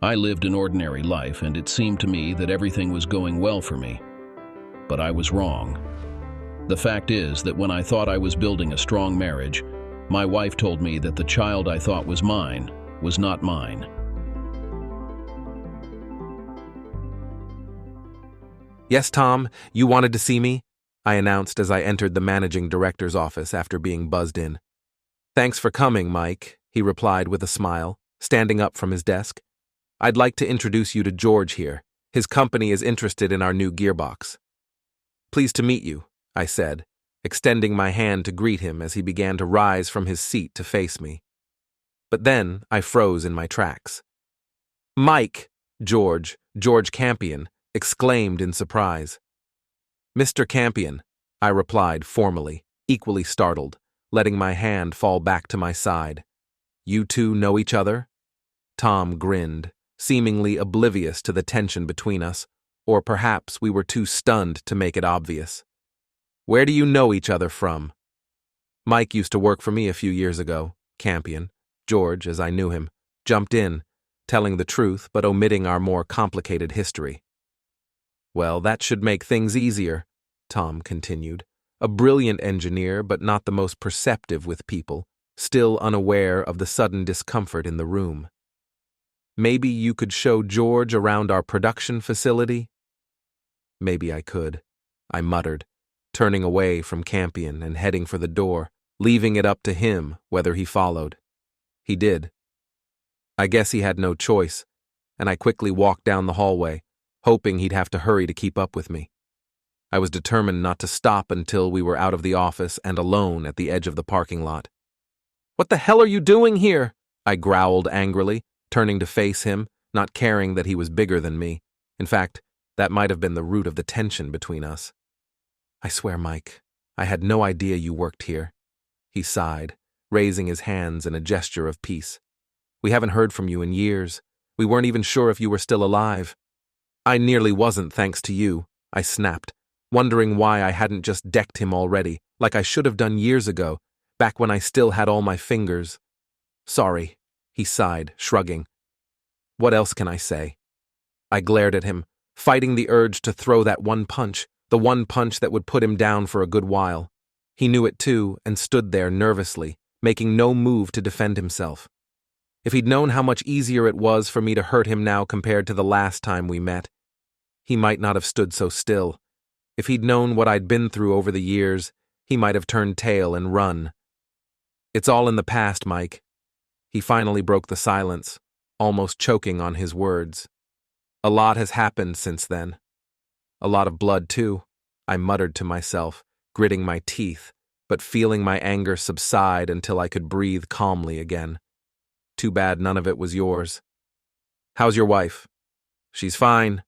I lived an ordinary life, and it seemed to me that everything was going well for me. But I was wrong. The fact is that when I thought I was building a strong marriage, my wife told me that the child I thought was mine was not mine. "Yes, Tom, you wanted to see me?" I announced as I entered the managing director's office after being buzzed in. "Thanks for coming, Mike," he replied with a smile, standing up from his desk. "I'd like to introduce you to George here. His company is interested in our new gearbox." "Pleased to meet you," I said, extending my hand to greet him as he began to rise from his seat to face me. But then I froze in my tracks. "Mike!" George Campion, exclaimed in surprise. "Mr. Campion," I replied formally, equally startled, letting my hand fall back to my side. "You two know each other?" Tom grinned, seemingly oblivious to the tension between us, or perhaps we were too stunned to make it obvious. "Where do you know each other from?" "Mike used to work for me a few years ago," Campion, George, as I knew him, jumped in, telling the truth but omitting our more complicated history. "Well, that should make things easier," Tom continued, a brilliant engineer but not the most perceptive with people, still unaware of the sudden discomfort in the room. "Maybe you could show George around our production facility?" "Maybe I could," I muttered, turning away from Campion and heading for the door, leaving it up to him whether he followed. He did. I guess he had no choice, and I quickly walked down the hallway, hoping he'd have to hurry to keep up with me. I was determined not to stop until we were out of the office and alone at the edge of the parking lot. "What the hell are you doing here?" I growled angrily, turning to face him, not caring that he was bigger than me. In fact, that might have been the root of the tension between us. "I swear, Mike, I had no idea you worked here," he sighed, raising his hands in a gesture of peace. "We haven't heard from you in years. We weren't even sure if you were still alive." "I nearly wasn't, thanks to you," I snapped, wondering why I hadn't just decked him already, like I should have done years ago, back when I still had all my fingers. "Sorry," he sighed, shrugging. "What else can I say?" I glared at him, fighting the urge to throw that one punch, the one punch that would put him down for a good while. He knew it too, and stood there nervously, making no move to defend himself. If he'd known how much easier it was for me to hurt him now compared to the last time we met, he might not have stood so still. If he'd known what I'd been through over the years, he might have turned tail and run. "It's all in the past, Mike." He finally broke the silence, almost choking on his words. "A lot has happened since then. A lot of blood, too," I muttered to myself, gritting my teeth, but feeling my anger subside until I could breathe calmly again. "Too bad none of it was yours." "How's your wife?" "She's fine,"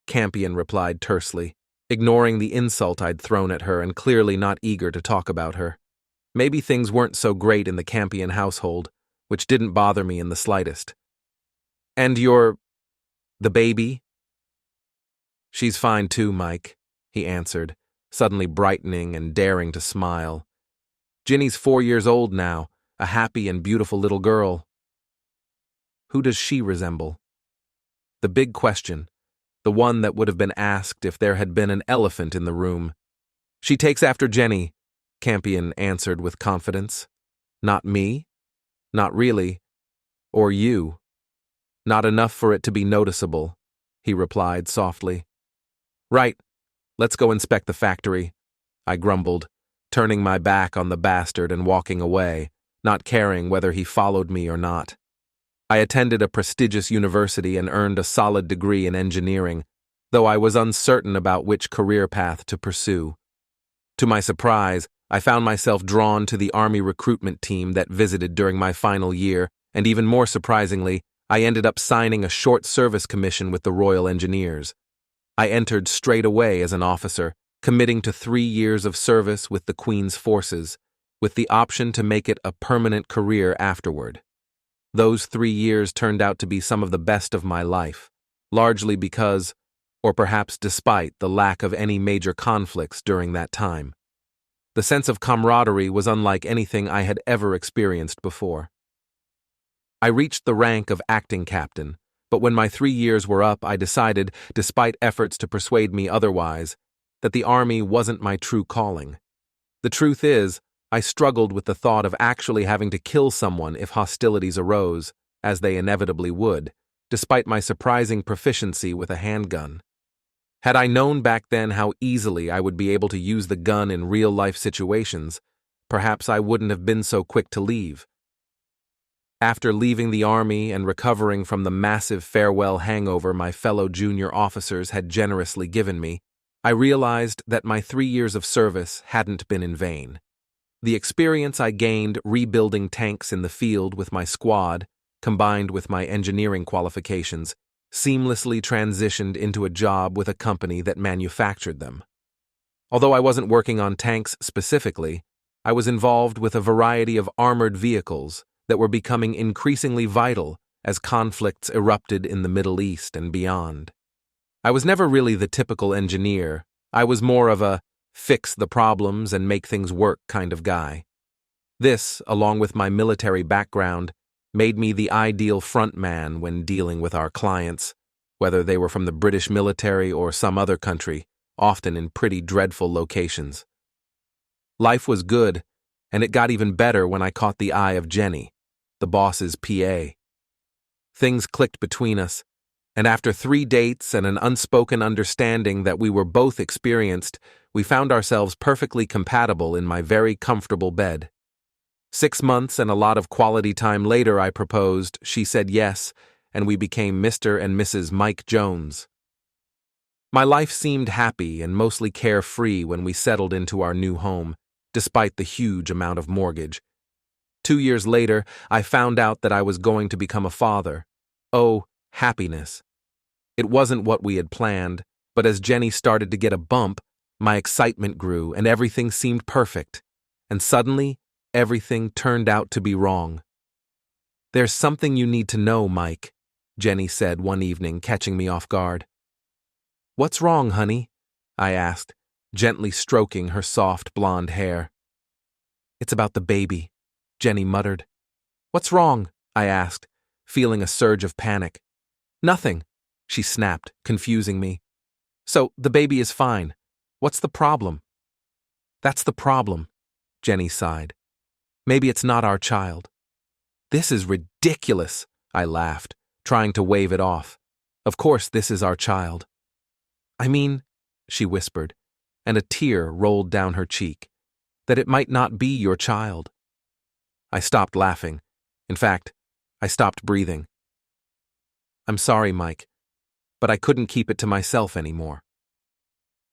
Campion replied tersely, ignoring the insult I'd thrown at her and clearly not eager to talk about her. Maybe things weren't so great in the Campion household, which didn't bother me in the slightest. "And the baby?" "She's fine too, Mike," he answered, suddenly brightening and daring to smile. "Ginny's 4 years old now, a happy and beautiful little girl." Who does she resemble? The big question, the one that would have been asked if there had been an elephant in the room. "She takes after Jenny," Campion answered with confidence. "Not me? Not really. Or you. Not enough for it to be noticeable," he replied softly. "Right. Let's go inspect the factory," I grumbled, turning my back on the bastard and walking away, not caring whether he followed me or not. I attended a prestigious university and earned a solid degree in engineering, though I was uncertain about which career path to pursue. To my surprise, I found myself drawn to the Army recruitment team that visited during my final year, and even more surprisingly, I ended up signing a short service commission with the Royal Engineers. I entered straight away as an officer, committing to 3 years of service with the Queen's forces, with the option to make it a permanent career afterward. Those 3 years turned out to be some of the best of my life, largely because, or perhaps despite, the lack of any major conflicts during that time. The sense of camaraderie was unlike anything I had ever experienced before. I reached the rank of acting captain, But when my 3 years were up, I decided, despite efforts to persuade me otherwise, that the army wasn't my true calling. The truth is, I struggled with the thought of actually having to kill someone if hostilities arose, as they inevitably would, despite my surprising proficiency with a handgun. Had I known back then how easily I would be able to use the gun in real-life situations, perhaps I wouldn't have been so quick to leave. After leaving the army and recovering from the massive farewell hangover my fellow junior officers had generously given me, I realized that my 3 years of service hadn't been in vain. The experience I gained rebuilding tanks in the field with my squad, combined with my engineering qualifications, seamlessly transitioned into a job with a company that manufactured them. Although I wasn't working on tanks specifically, I was involved with a variety of armored vehicles that were becoming increasingly vital as conflicts erupted in the Middle East and beyond. I was never really the typical engineer. I was more of a fix the problems and make things work kind of guy. This, along with my military background, made me the ideal front man when dealing with our clients, whether they were from the British military or some other country, often in pretty dreadful locations. Life was good, and it got even better when I caught the eye of Jenny, the boss's PA. Things clicked between us, and after 3 dates and an unspoken understanding that we were both experienced, we found ourselves perfectly compatible in my very comfortable bed. 6 months and a lot of quality time later, I proposed, she said yes, and we became Mr. and Mrs. Mike Jones. My life seemed happy and mostly carefree when we settled into our new home, despite the huge amount of mortgage. 2 years later, I found out that I was going to become a father. Oh, happiness. It wasn't what we had planned, but as Jenny started to get a bump, my excitement grew and everything seemed perfect. And suddenly, everything turned out to be wrong. "There's something you need to know, Mike," Jenny said one evening, catching me off guard. "What's wrong, honey?" I asked, gently stroking her soft blonde hair. "It's about the baby," Jenny muttered. "What's wrong?" I asked, feeling a surge of panic. "Nothing," she snapped, confusing me. "So, the baby is fine. What's the problem?" "That's the problem," Jenny sighed. "Maybe it's not our child." "This is ridiculous," I laughed, trying to wave it off. "Of course this is our child." "I mean," she whispered, and a tear rolled down her cheek, "that it might not be your child." I stopped laughing. In fact, I stopped breathing. "I'm sorry, Mike, but I couldn't keep it to myself anymore."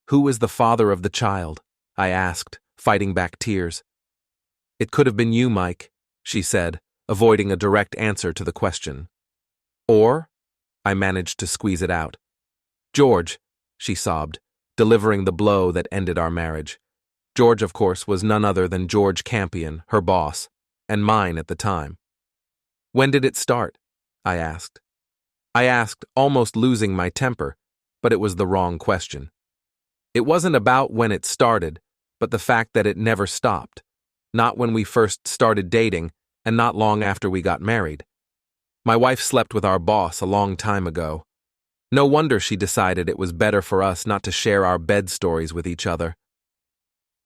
"Who is the father of the child?" I asked, fighting back tears. "It could have been you, Mike," she said, avoiding a direct answer to the question. "Or?" I managed to squeeze it out. "George," she sobbed, delivering the blow that ended our marriage. George, of course, was none other than George Campion, her boss, and mine at the time. "When did it start?" I asked. I asked, almost losing my temper, but it was the wrong question. It wasn't about when it started, but the fact that it never stopped. Not when we first started dating, and not long after we got married. My wife slept with our boss a long time ago. No wonder she decided it was better for us not to share our bed stories with each other.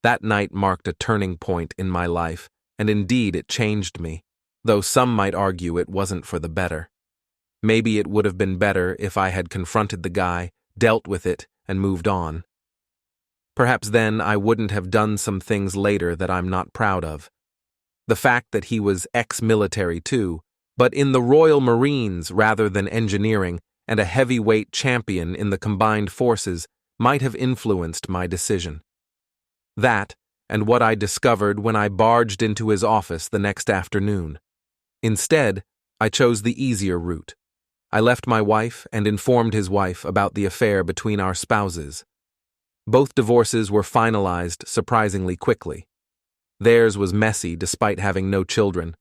That night marked a turning point in my life, and indeed it changed me, though some might argue it wasn't for the better. Maybe it would have been better if I had confronted the guy, dealt with it, and moved on. Perhaps then I wouldn't have done some things later that I'm not proud of. The fact that he was ex-military too, but in the Royal Marines rather than engineering, and a heavyweight champion in the combined forces, might have influenced my decision. That, and what I discovered when I barged into his office the next afternoon. Instead, I chose the easier route. I left my wife and informed his wife about the affair between our spouses. Both divorces were finalized surprisingly quickly. Theirs was messy despite having no children.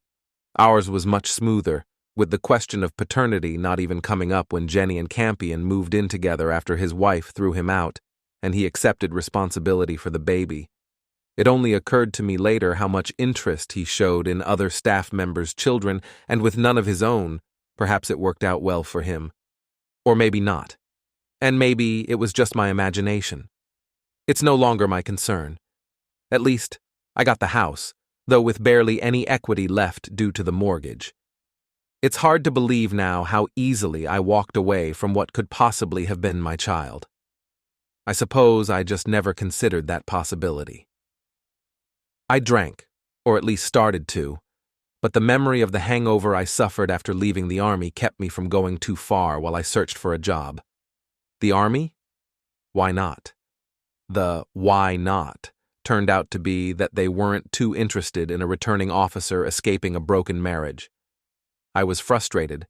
Ours was much smoother, with the question of paternity not even coming up when Jenny and Campion moved in together after his wife threw him out, and he accepted responsibility for the baby. It only occurred to me later how much interest he showed in other staff members' children, and with none of his own, perhaps it worked out well for him. Or maybe not. And maybe it was just my imagination. It's no longer my concern. At least, I got the house, though with barely any equity left due to the mortgage. It's hard to believe now how easily I walked away from what could possibly have been my child. I suppose I just never considered that possibility. I drank, or at least started to, but the memory of the hangover I suffered after leaving the army kept me from going too far while I searched for a job. The army? Why not? The why not turned out to be that they weren't too interested in a returning officer escaping a broken marriage. I was frustrated,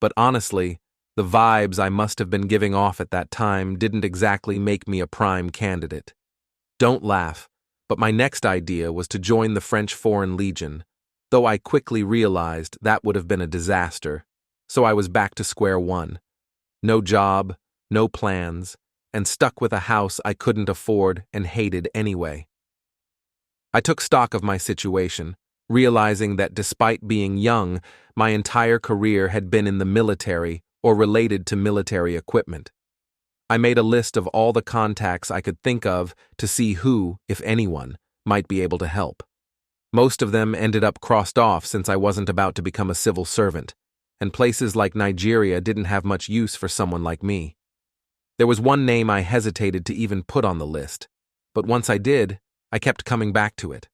but honestly, the vibes I must have been giving off at that time didn't exactly make me a prime candidate. Don't laugh, but my next idea was to join the French Foreign Legion, though I quickly realized that would have been a disaster, so I was back to square one. No job, no plans, and stuck with a house I couldn't afford and hated anyway. I took stock of my situation, realizing that despite being young, my entire career had been in the military or related to military equipment. I made a list of all the contacts I could think of to see who, if anyone, might be able to help. Most of them ended up crossed off since I wasn't about to become a civil servant, and places like Nigeria didn't have much use for someone like me. There was one name I hesitated to even put on the list, but once I did, I kept coming back to it.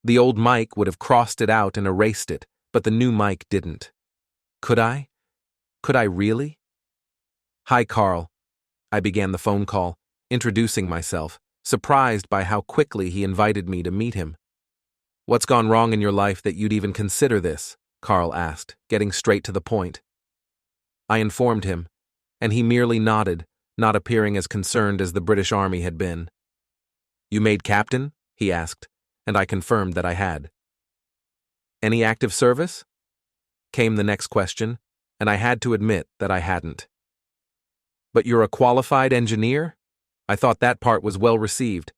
The old Mike would have crossed it out and erased it, but the new Mike didn't. Could I? Could I really? Hi, Carl. I began the phone call, introducing myself, surprised by how quickly he invited me to meet him. What's gone wrong in your life that you'd even consider this? Carl asked, getting straight to the point. I informed him, and he merely nodded, not appearing as concerned as the British Army had been. You made captain? He asked, and I confirmed that I had. Any active service? Came the next question, and I had to admit that I hadn't. But you're a qualified engineer? I thought that part was well received.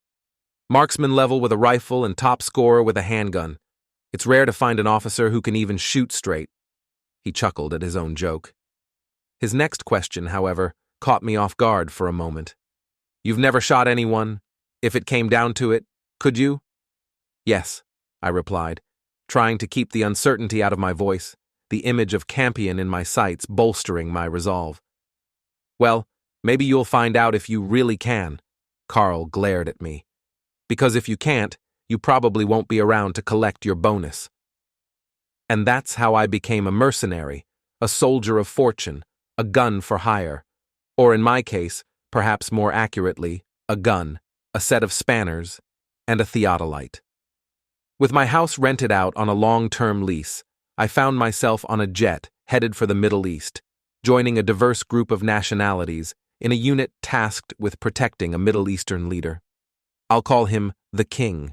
Marksman level with a rifle and top scorer with a handgun. It's rare to find an officer who can even shoot straight. He chuckled at his own joke. His next question, however, caught me off guard for a moment. You've never shot anyone? If it came down to it, could you? Yes, I replied, trying to keep the uncertainty out of my voice, the image of Campion in my sights bolstering my resolve. Well, maybe you'll find out if you really can, Carl glared at me. Because if you can't, you probably won't be around to collect your bonus. And that's how I became a mercenary, a soldier of fortune, a gun for hire, or in my case, perhaps more accurately, a gun, a set of spanners, and a theodolite. With my house rented out on a long-term lease, I found myself on a jet headed for the Middle East, joining a diverse group of nationalities in a unit tasked with protecting a Middle Eastern leader. I'll call him the King,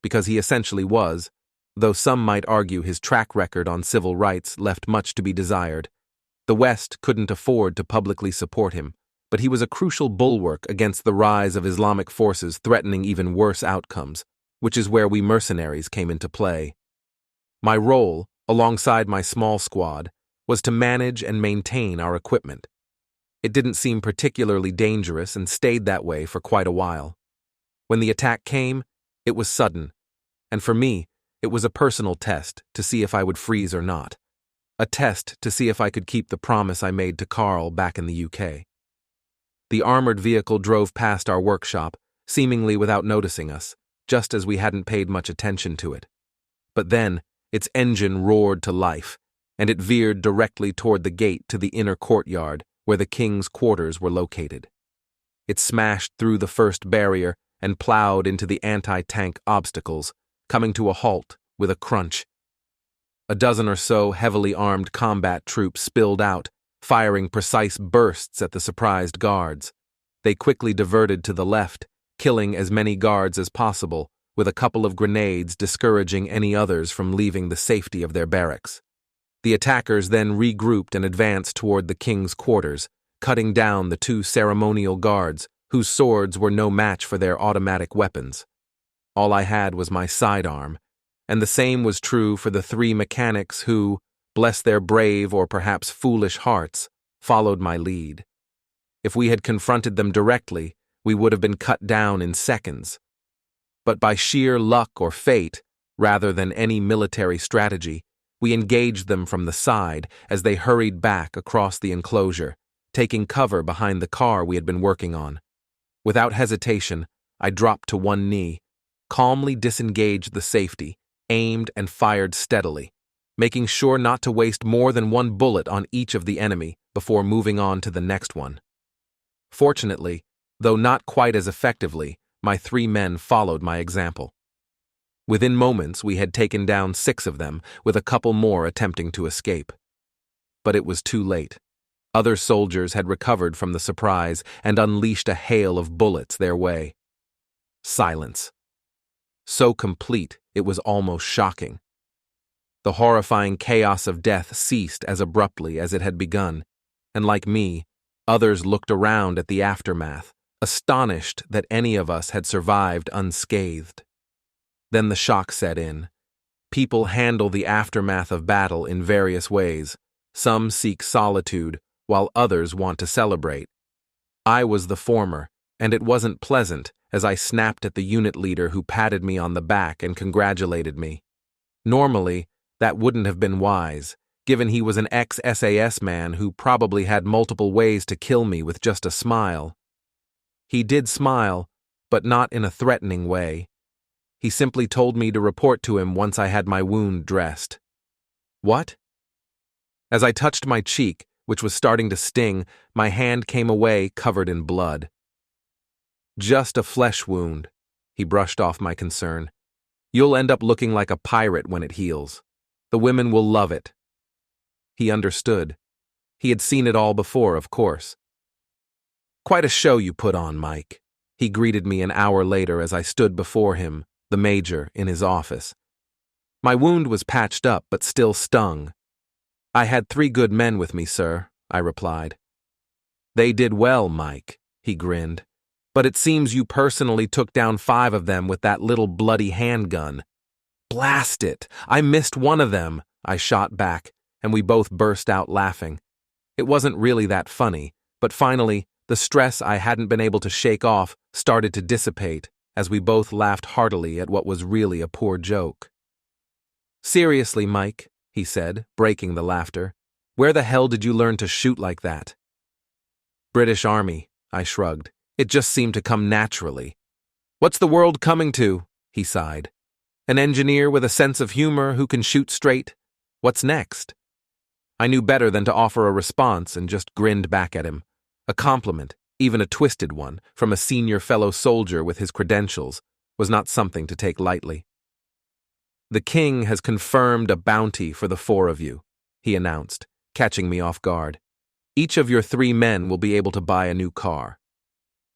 because he essentially was, though some might argue his track record on civil rights left much to be desired. The West couldn't afford to publicly support him, but he was a crucial bulwark against the rise of Islamic forces threatening even worse outcomes, which is where we mercenaries came into play. My role, alongside my small squad, was to manage and maintain our equipment. It didn't seem particularly dangerous and stayed that way for quite a while. When the attack came, it was sudden, and for me, it was a personal test to see if I would freeze or not. A test to see if I could keep the promise I made to Carl back in the UK. The armored vehicle drove past our workshop, seemingly without noticing us, just as we hadn't paid much attention to it. But then, its engine roared to life, and it veered directly toward the gate to the inner courtyard where the king's quarters were located. It smashed through the first barrier and plowed into the anti-tank obstacles, coming to a halt with a crunch. A dozen or so heavily armed combat troops spilled out, firing precise bursts at the surprised guards. They quickly diverted to the left, killing as many guards as possible, with a couple of grenades discouraging any others from leaving the safety of their barracks. The attackers then regrouped and advanced toward the king's quarters, cutting down the two ceremonial guards, whose swords were no match for their automatic weapons. All I had was my sidearm, and the same was true for the three mechanics who, bless their brave or perhaps foolish hearts, followed my lead. If we had confronted them directly, we would have been cut down in seconds. But by sheer luck or fate, rather than any military strategy, we engaged them from the side as they hurried back across the enclosure, taking cover behind the car we had been working on. Without hesitation, I dropped to one knee, calmly disengaged the safety, aimed and fired steadily, making sure not to waste more than one bullet on each of the enemy before moving on to the next one. Fortunately, though not quite as effectively, my 3 men followed my example. Within moments, we had taken down 6 of them, with a couple more attempting to escape. But it was too late. Other soldiers had recovered from the surprise and unleashed a hail of bullets their way. Silence. So complete, it was almost shocking. The horrifying chaos of death ceased as abruptly as it had begun, and like me, others looked around at the aftermath, astonished that any of us had survived unscathed. Then the shock set in. People handle the aftermath of battle in various ways. Some seek solitude, while others want to celebrate. I was the former, and it wasn't pleasant as I snapped at the unit leader who patted me on the back and congratulated me. Normally, that wouldn't have been wise, given he was an ex-SAS man who probably had multiple ways to kill me with just a smile. He did smile, but not in a threatening way. He simply told me to report to him once I had my wound dressed. What? As I touched my cheek, which was starting to sting, my hand came away covered in blood. Just a flesh wound, he brushed off my concern. You'll end up looking like a pirate when it heals. The women will love it. He understood. He had seen it all before, of course. Quite a show you put on, Mike. He greeted me an hour later as I stood before him, the major, in his office. My wound was patched up but still stung. I had 3 good men with me, sir, I replied. They did well, Mike, he grinned. But it seems you personally took down 5 of them with that little bloody handgun. Blast it! I missed one of them, I shot back, and we both burst out laughing. It wasn't really that funny, but finally, the stress I hadn't been able to shake off started to dissipate as we both laughed heartily at what was really a poor joke. Seriously, Mike, he said, breaking the laughter, where the hell did you learn to shoot like that? British Army, I shrugged. It just seemed to come naturally. What's the world coming to? He sighed. An engineer with a sense of humor who can shoot straight? What's next? I knew better than to offer a response and just grinned back at him. A compliment, even a twisted one, from a senior fellow soldier with his credentials, was not something to take lightly. The king has confirmed a bounty for the 4 of you, he announced, catching me off guard. Each of your 3 men will be able to buy a new car.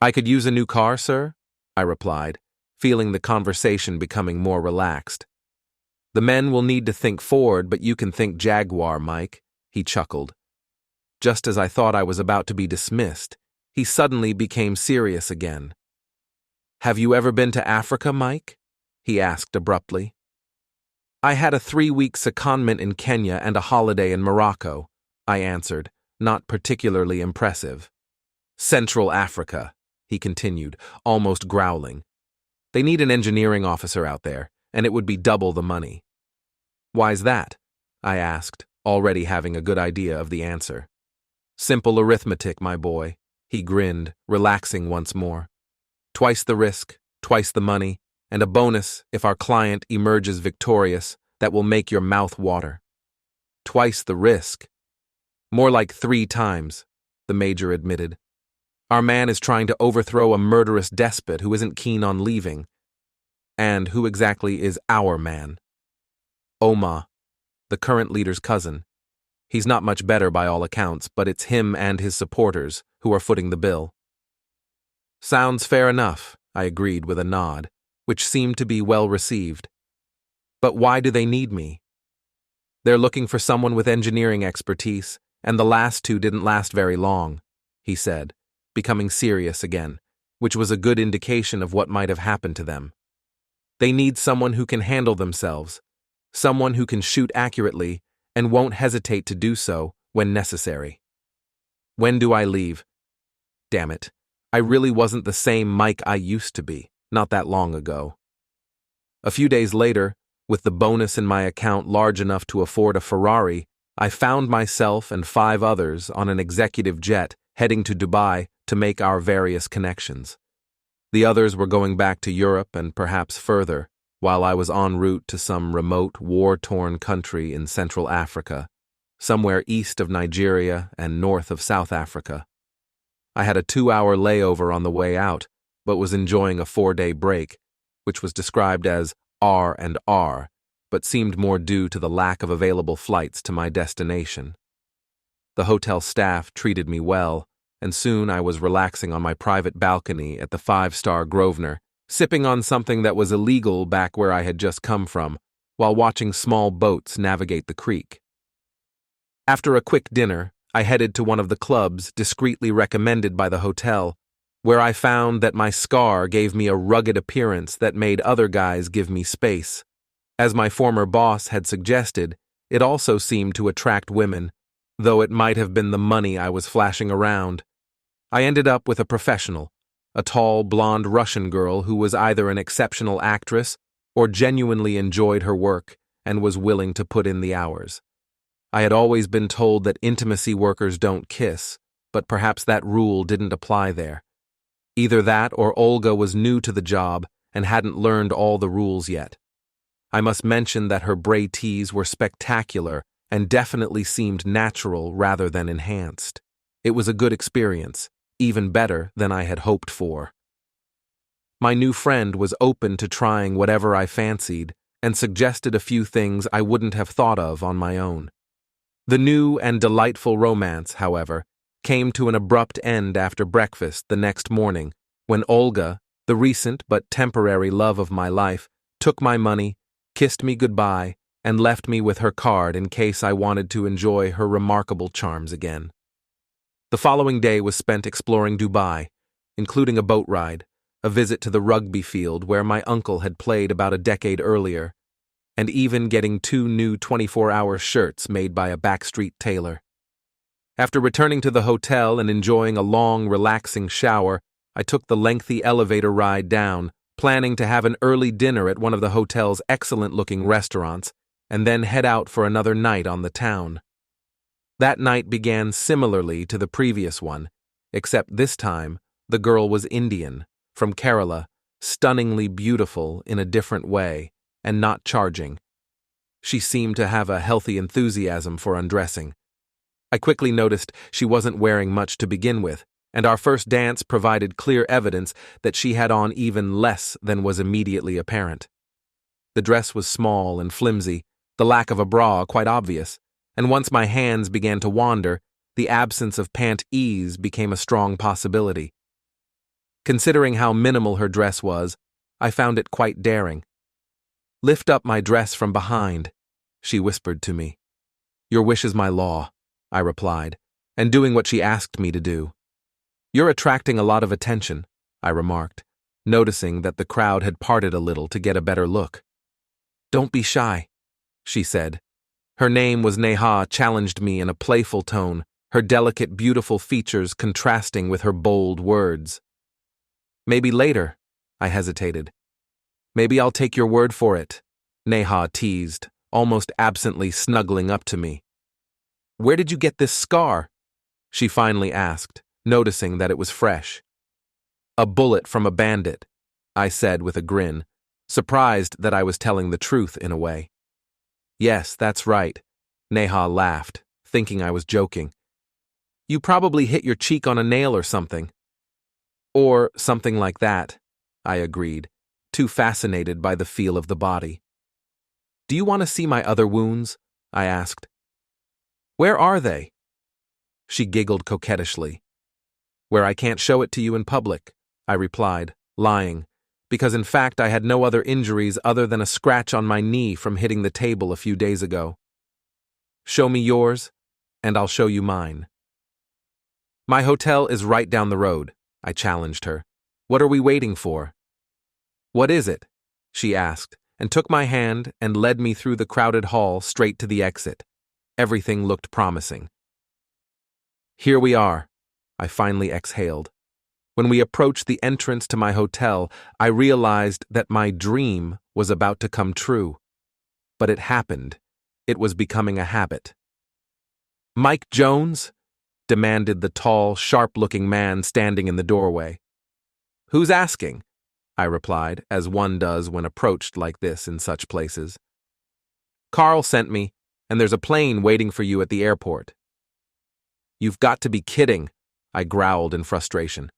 I could use a new car, sir? I replied, feeling the conversation becoming more relaxed. The men will need to think Ford, but you can think Jaguar, Mike, he chuckled. Just as I thought I was about to be dismissed, he suddenly became serious again. Have you ever been to Africa, Mike? He asked abruptly. I had a 3-week secondment in Kenya and a holiday in Morocco, I answered, not particularly impressive. Central Africa, he continued, almost growling. They need an engineering officer out there, and it would be double the money. Why's that? I asked, already having a good idea of the answer. Simple arithmetic, my boy, he grinned, relaxing once more. Twice the risk, twice the money, and a bonus if our client emerges victorious that will make your mouth water. Twice the risk. More like 3 times, the major admitted. Our man is trying to overthrow a murderous despot who isn't keen on leaving. And who exactly is our man? Omar, the current leader's cousin. He's not much better by all accounts, but it's him and his supporters who are footing the bill. Sounds fair enough, I agreed with a nod, which seemed to be well received. But why do they need me? They're looking for someone with engineering expertise, and the last 2 didn't last very long, he said, becoming serious again, which was a good indication of what might have happened to them. They need someone who can handle themselves, someone who can shoot accurately and won't hesitate to do so when necessary. When do I leave? Damn it. I really wasn't the same Mike I used to be, not that long ago. A few days later, with the bonus in my account large enough to afford a Ferrari, I found myself and 5 others on an executive jet heading to Dubai to make our various connections. The others were going back to Europe and perhaps further, while I was en route to some remote, war-torn country in Central Africa, somewhere east of Nigeria and north of South Africa. I had a 2-hour layover on the way out, but was enjoying a 4-day break, which was described as R&R, but seemed more due to the lack of available flights to my destination. The hotel staff treated me well, and soon I was relaxing on my private balcony at the 5-star Grosvenor, sipping on something that was illegal back where I had just come from, while watching small boats navigate the creek. After a quick dinner, I headed to one of the clubs discreetly recommended by the hotel, where I found that my scar gave me a rugged appearance that made other guys give me space. As my former boss had suggested, it also seemed to attract women, though it might have been the money I was flashing around. I ended up with a professional, a tall, blonde Russian girl who was either an exceptional actress or genuinely enjoyed her work and was willing to put in the hours. I had always been told that intimacy workers don't kiss, but perhaps that rule didn't apply there. Either that or Olga was new to the job and hadn't learned all the rules yet. I must mention that her Britease were spectacular and definitely seemed natural rather than enhanced. It was a good experience, even better than I had hoped for. My new friend was open to trying whatever I fancied and suggested a few things I wouldn't have thought of on my own. The new and delightful romance, however, came to an abrupt end after breakfast the next morning when Olga, the recent but temporary love of my life, took my money, kissed me goodbye, and left me with her card in case I wanted to enjoy her remarkable charms again. The following day was spent exploring Dubai, including a boat ride, a visit to the rugby field where my uncle had played about a decade earlier, and even getting 2 new 24-hour shirts made by a backstreet tailor. After returning to the hotel and enjoying a long, relaxing shower, I took the lengthy elevator ride down, planning to have an early dinner at one of the hotel's excellent-looking restaurants, and then head out for another night on the town. That night began similarly to the previous one, except this time the girl was Indian, from Kerala, stunningly beautiful in a different way, and not charging. She seemed to have a healthy enthusiasm for undressing. I quickly noticed she wasn't wearing much to begin with, and our first dance provided clear evidence that she had on even less than was immediately apparent. The dress was small and flimsy, the lack of a bra quite obvious, and once my hands began to wander, the absence of pant-ease became a strong possibility. Considering how minimal her dress was, I found it quite daring. "Lift up my dress from behind," she whispered to me. "Your wish is my law," I replied, and doing what she asked me to do. "You're attracting a lot of attention," I remarked, noticing that the crowd had parted a little to get a better look. "Don't be shy," she said. Her name was Neha challenged me in a playful tone, her delicate, beautiful features contrasting with her bold words. "Maybe later," I hesitated. "Maybe I'll take your word for it," Neha teased, almost absently snuggling up to me. "Where did you get this scar?" she finally asked, noticing that it was fresh. "A bullet from a bandit," I said with a grin, surprised that I was telling the truth in a way. "Yes, that's right," Neha laughed, thinking I was joking. "You probably hit your cheek on a nail or something." "Or something like that," I agreed, too fascinated by the feel of the body. "Do you want to see my other wounds?" I asked. "Where are they?" She giggled coquettishly. "Where I can't show it to you in public," I replied, lying, because in fact I had no other injuries other than a scratch on my knee from hitting the table a few days ago. "Show me yours, and I'll show you mine." "My hotel is right down the road," I challenged her. "What are we waiting for?" "What is it?" she asked, and took my hand and led me through the crowded hall straight to the exit. Everything looked promising. Here we are, I finally exhaled. When we approached the entrance to my hotel, I realized that my dream was about to come true. But it happened. It was becoming a habit. "Mike Jones?" demanded the tall, sharp-looking man standing in the doorway. "Who's asking?" I replied, as one does when approached like this in such places. "Carl sent me, and there's a plane waiting for you at the airport." "You've got to be kidding," I growled in frustration.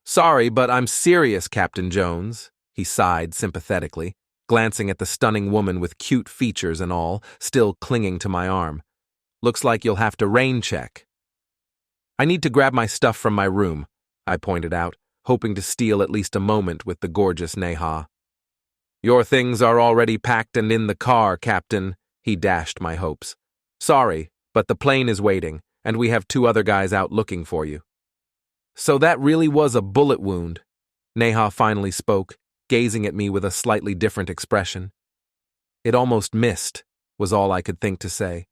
"Sorry, but I'm serious, Captain Jones," he sighed sympathetically, glancing at the stunning woman with cute features and all, still clinging to my arm. "Looks like you'll have to rain check." "I need to grab my stuff from my room," I pointed out, hoping to steal at least a moment with the gorgeous Neha. "Your things are already packed and in the car, Captain," he dashed my hopes. "Sorry, but the plane is waiting, and we have 2 other guys out looking for you." "So that really was a bullet wound," Neha finally spoke, gazing at me with a slightly different expression. "It almost missed," was all I could think to say.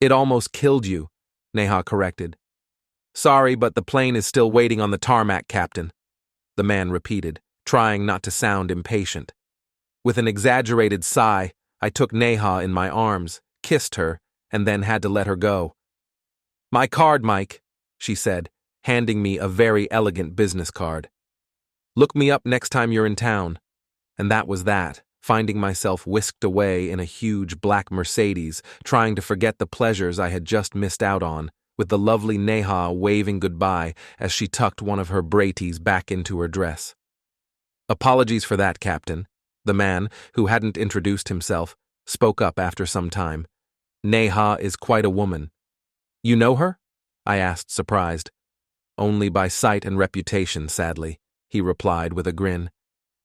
"It almost killed you," Neha corrected. "Sorry, but the plane is still waiting on the tarmac, Captain," the man repeated, trying not to sound impatient. With an exaggerated sigh, I took Neha in my arms, kissed her, and then had to let her go. "My card, Mike," she said, handing me a very elegant business card. "Look me up next time you're in town." And that was that, finding myself whisked away in a huge black Mercedes, trying to forget the pleasures I had just missed out on, with the lovely Neha waving goodbye as she tucked one of her Britease back into her dress. "Apologies for that, Captain," the man, who hadn't introduced himself, spoke up after some time. "Neha is quite a woman." "You know her?" I asked, surprised. "Only by sight and reputation, sadly," he replied with a grin.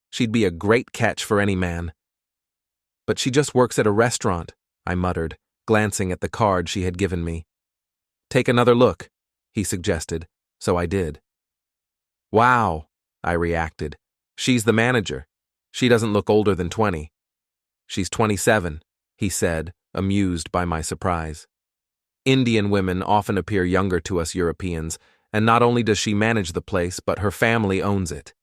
"She'd be a great catch for any man." "But she just works at a restaurant," I muttered, glancing at the card she had given me. "Take another look," he suggested, so I did. "Wow," I reacted. "She's the manager. She doesn't look older than 20. "She's 27, he said, amused by my surprise. "Indian women often appear younger to us Europeans, and not only does she manage the place, but her family owns it.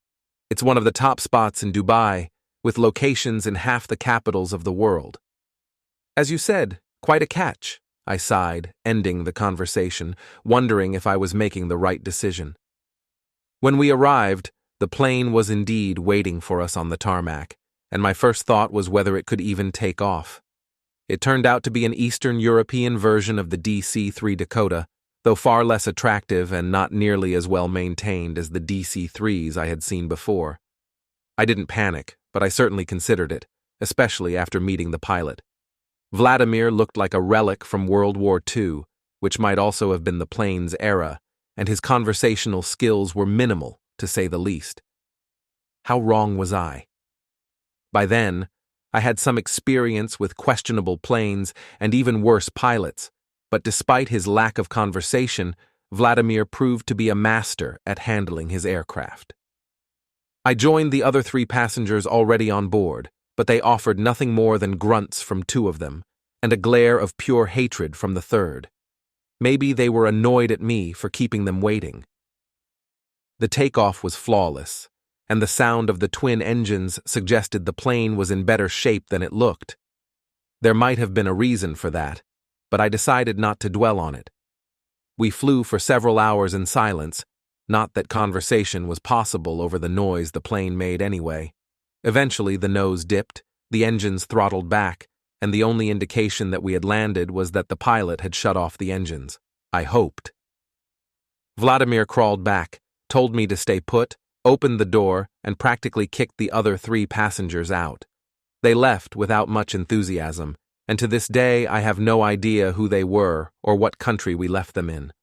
It's one of the top spots in Dubai, with locations in half the capitals of the world." "As you said, quite a catch," I sighed, ending the conversation, wondering if I was making the right decision. When we arrived, the plane was indeed waiting for us on the tarmac, and my first thought was whether it could even take off. It turned out to be an Eastern European version of the DC-3 Dakota, though far less attractive and not nearly as well maintained as the DC-3s I had seen before. I didn't panic, but I certainly considered it, especially after meeting the pilot. Vladimir looked like a relic from World War II, which might also have been the plane's era, and his conversational skills were minimal, to say the least. How wrong was I? By then, I had some experience with questionable planes and even worse pilots, but despite his lack of conversation, Vladimir proved to be a master at handling his aircraft. I joined the other 3 passengers already on board, but they offered nothing more than grunts from 2 of them, and a glare of pure hatred from the 3rd. Maybe they were annoyed at me for keeping them waiting. The takeoff was flawless, and the sound of the twin engines suggested the plane was in better shape than it looked. There might have been a reason for that, but I decided not to dwell on it. We flew for several hours in silence, not that conversation was possible over the noise the plane made anyway. Eventually the nose dipped, the engines throttled back, and the only indication that we had landed was that the pilot had shut off the engines. I hoped. Vladimir crawled back, told me to stay put, opened the door, and practically kicked the other 3 passengers out. They left without much enthusiasm, and to this day I have no idea who they were or what country we left them in.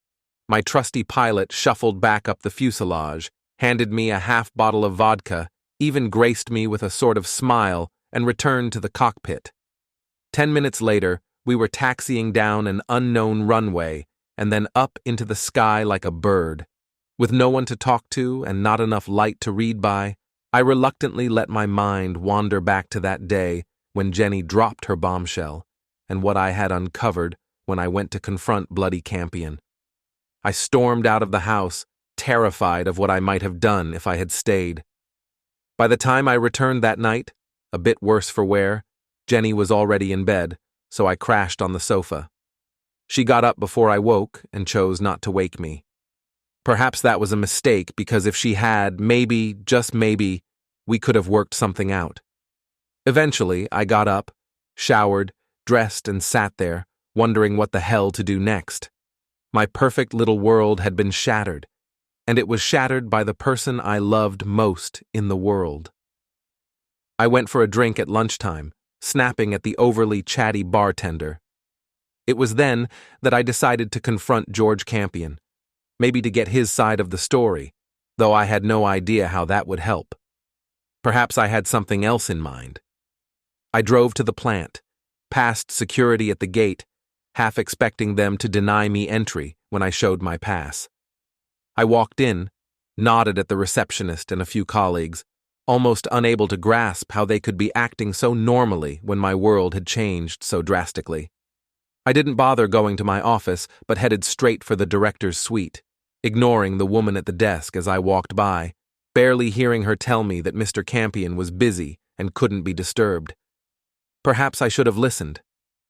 My trusty pilot shuffled back up the fuselage, handed me a half bottle of vodka, even graced me with a sort of smile, and returned to the cockpit. 10 minutes later, we were taxiing down an unknown runway and then up into the sky like a bird. With no one to talk to and not enough light to read by, I reluctantly let my mind wander back to that day when Jenny dropped her bombshell and what I had uncovered when I went to confront Bloody Campion. I stormed out of the house, terrified of what I might have done if I had stayed. By the time I returned that night, a bit worse for wear, Jenny was already in bed, so I crashed on the sofa. She got up before I woke and chose not to wake me. Perhaps that was a mistake, because if she had, maybe, just maybe, we could have worked something out. Eventually, I got up, showered, dressed, and sat there, wondering what the hell to do next. My perfect little world had been shattered, and it was shattered by the person I loved most in the world. I went for a drink at lunchtime, snapping at the overly chatty bartender. It was then that I decided to confront George Campion, maybe to get his side of the story, though I had no idea how that would help. Perhaps I had something else in mind. I drove to the plant, past security at the gate, half expecting them to deny me entry when I showed my pass. I walked in, nodded at the receptionist and a few colleagues, almost unable to grasp how they could be acting so normally when my world had changed so drastically. I didn't bother going to my office, but headed straight for the director's suite, ignoring the woman at the desk as I walked by, barely hearing her tell me that Mr. Campion was busy and couldn't be disturbed. Perhaps I should have listened.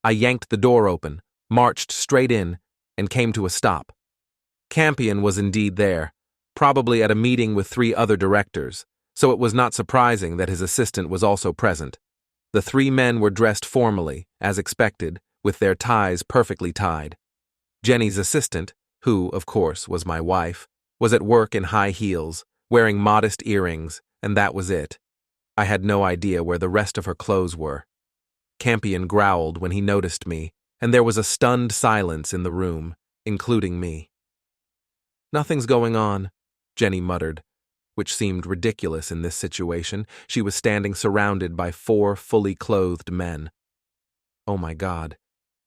I yanked the door open, marched straight in, and came to a stop. Campion was indeed there, probably at a meeting with 3 other directors, so it was not surprising that his assistant was also present. The 3 men were dressed formally, as expected, with their ties perfectly tied. Jenny's assistant, who, of course, was my wife, was at work in high heels, wearing modest earrings, and that was it. I had no idea where the rest of her clothes were. Campion growled when he noticed me, and there was a stunned silence in the room, including me. "Nothing's going on," Jenny muttered, which seemed ridiculous in this situation. She was standing surrounded by 4 fully clothed men. Oh my God,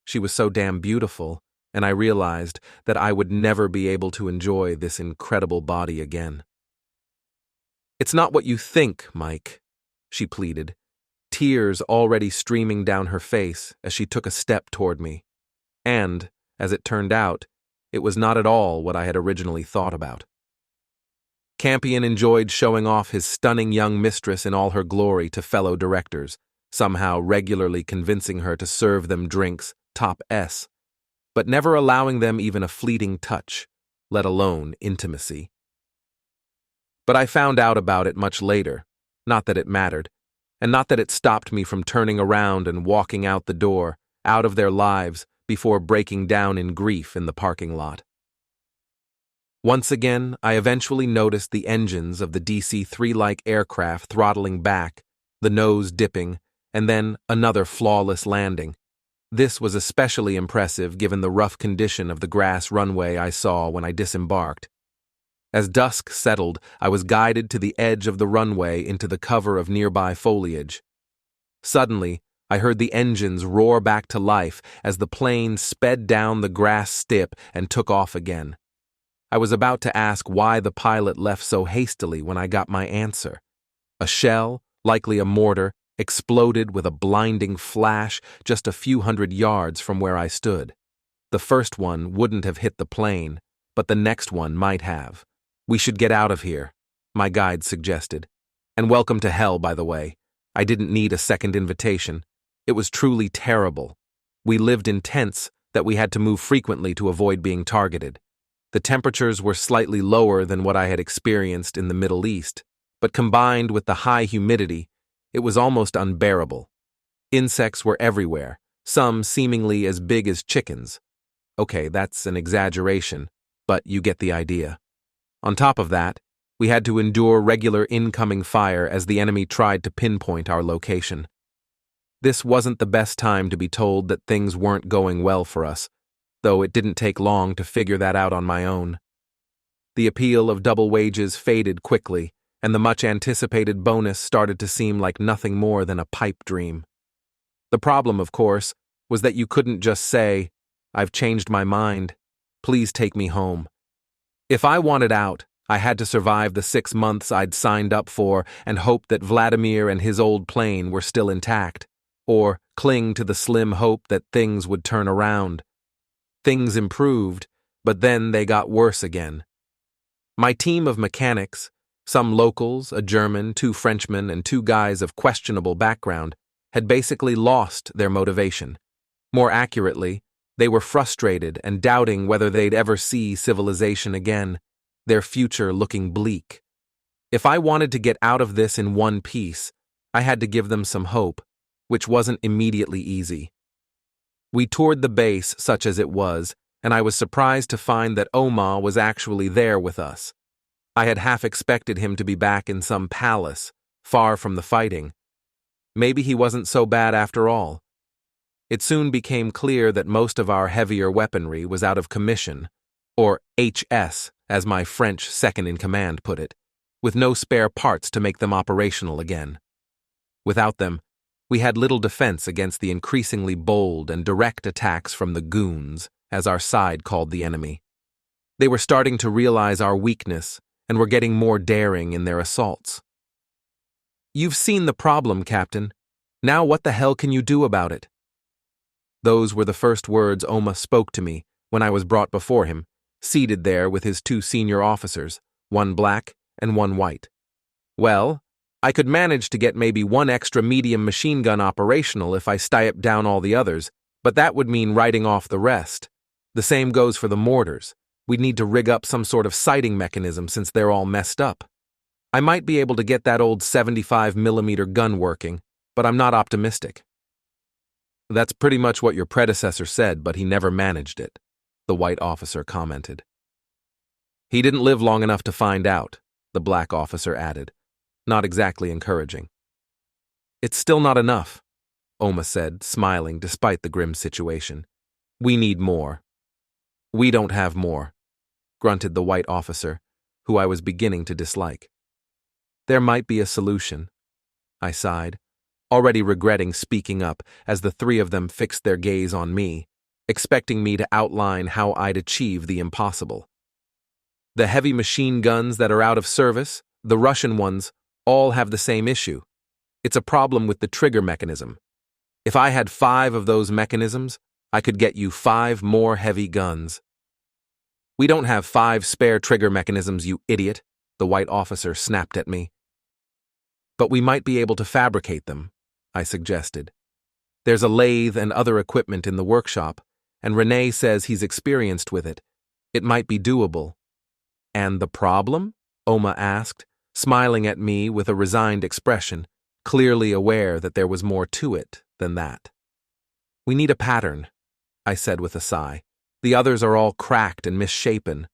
she was so damn beautiful, and I realized that I would never be able to enjoy this incredible body again. "It's not what you think, Mike," she pleaded, tears already streaming down her face as she took a step toward me. And, as it turned out, it was not at all what I had originally thought about. Campion enjoyed showing off his stunning young mistress in all her glory to fellow directors, somehow regularly convincing her to serve them drinks top S, but never allowing them even a fleeting touch, let alone intimacy. But I found out about it much later, not that it mattered, and not that it stopped me from turning around and walking out the door, out of their lives, before breaking down in grief in the parking lot. Once again, I eventually noticed the engines of the DC-3-like aircraft throttling back, the nose dipping, and then another flawless landing. This was especially impressive given the rough condition of the grass runway I saw when I disembarked. As dusk settled, I was guided to the edge of the runway into the cover of nearby foliage. Suddenly, I heard the engines roar back to life as the plane sped down the grass stip and took off again. I was about to ask why the pilot left so hastily when I got my answer. A shell, likely a mortar, exploded with a blinding flash just a few hundred yards from where I stood. The first one wouldn't have hit the plane, but the next one might have. "We should get out of here," my guide suggested. And welcome to hell, by the way. I didn't need a second invitation. It was truly terrible. We lived in tents that we had to move frequently to avoid being targeted. The temperatures were slightly lower than what I had experienced in the Middle East, but combined with the high humidity, it was almost unbearable. Insects were everywhere, some seemingly as big as chickens. Okay, that's an exaggeration, but you get the idea. On top of that, we had to endure regular incoming fire as the enemy tried to pinpoint our location. This wasn't the best time to be told that things weren't going well for us, though it didn't take long to figure that out on my own. The appeal of double wages faded quickly, and the much-anticipated bonus started to seem like nothing more than a pipe dream. The problem, of course, was that you couldn't just say, "I've changed my mind. Please take me home." If I wanted out, I had to survive the 6 months I'd signed up for and hope that Vladimir and his old plane were still intact, or cling to the slim hope that things would turn around. Things improved, But then they got worse again. My team of mechanics, some locals, a German, 2 Frenchmen, and 2 guys of questionable background, had basically lost their motivation. More accurately, they were frustrated and doubting whether they'd ever see civilization again, their future looking bleak. If I wanted to get out of this in one piece, I had to give them some hope, which wasn't immediately easy. We toured the base such as it was, and I was surprised to find that Omar was actually there with us. I had half expected him to be back in some palace, far from the fighting. Maybe he wasn't so bad after all. It soon became clear that most of our heavier weaponry was out of commission, or HS, as my French second-in-command put it, with no spare parts to make them operational again. Without them, we had little defense against the increasingly bold and direct attacks from the goons, as our side called the enemy. They were starting to realize our weakness and were getting more daring in their assaults. "You've seen the problem, Captain. Now what the hell can you do about it?" Those were the first words Omar spoke to me when I was brought before him, seated there with his 2 senior officers, 1 black and 1 white. "Well, I could manage to get maybe 1 extra medium machine gun operational if I stiped down all the others, but that would mean writing off the rest. The same goes for the mortars. We'd need to rig up some sort of sighting mechanism since they're all messed up. I might be able to get that old 75mm gun working, but I'm not optimistic." "That's pretty much what your predecessor said, but he never managed it," the white officer commented. "He didn't live long enough to find out," the black officer added, not exactly encouraging. "It's still not enough," Omar said, smiling despite the grim situation. "We need more." "We don't have more," grunted the white officer, who I was beginning to dislike. "There might be a solution," I sighed, already regretting speaking up as the 3 of them fixed their gaze on me, expecting me to outline how I'd achieve the impossible. "The heavy machine guns that are out of service, the Russian ones, all have the same issue. It's a problem with the trigger mechanism. If I had 5 of those mechanisms, I could get you 5 more heavy guns." "We don't have 5 spare trigger mechanisms, you idiot," the white officer snapped at me. "But we might be able to fabricate them," I suggested. "There's a lathe and other equipment in the workshop, and Renee says he's experienced with it. It might be doable." "And the problem?" Omar asked, smiling at me with a resigned expression, clearly aware that there was more to it than that. "We need a pattern," I said with a sigh. "The others are all cracked and misshapen."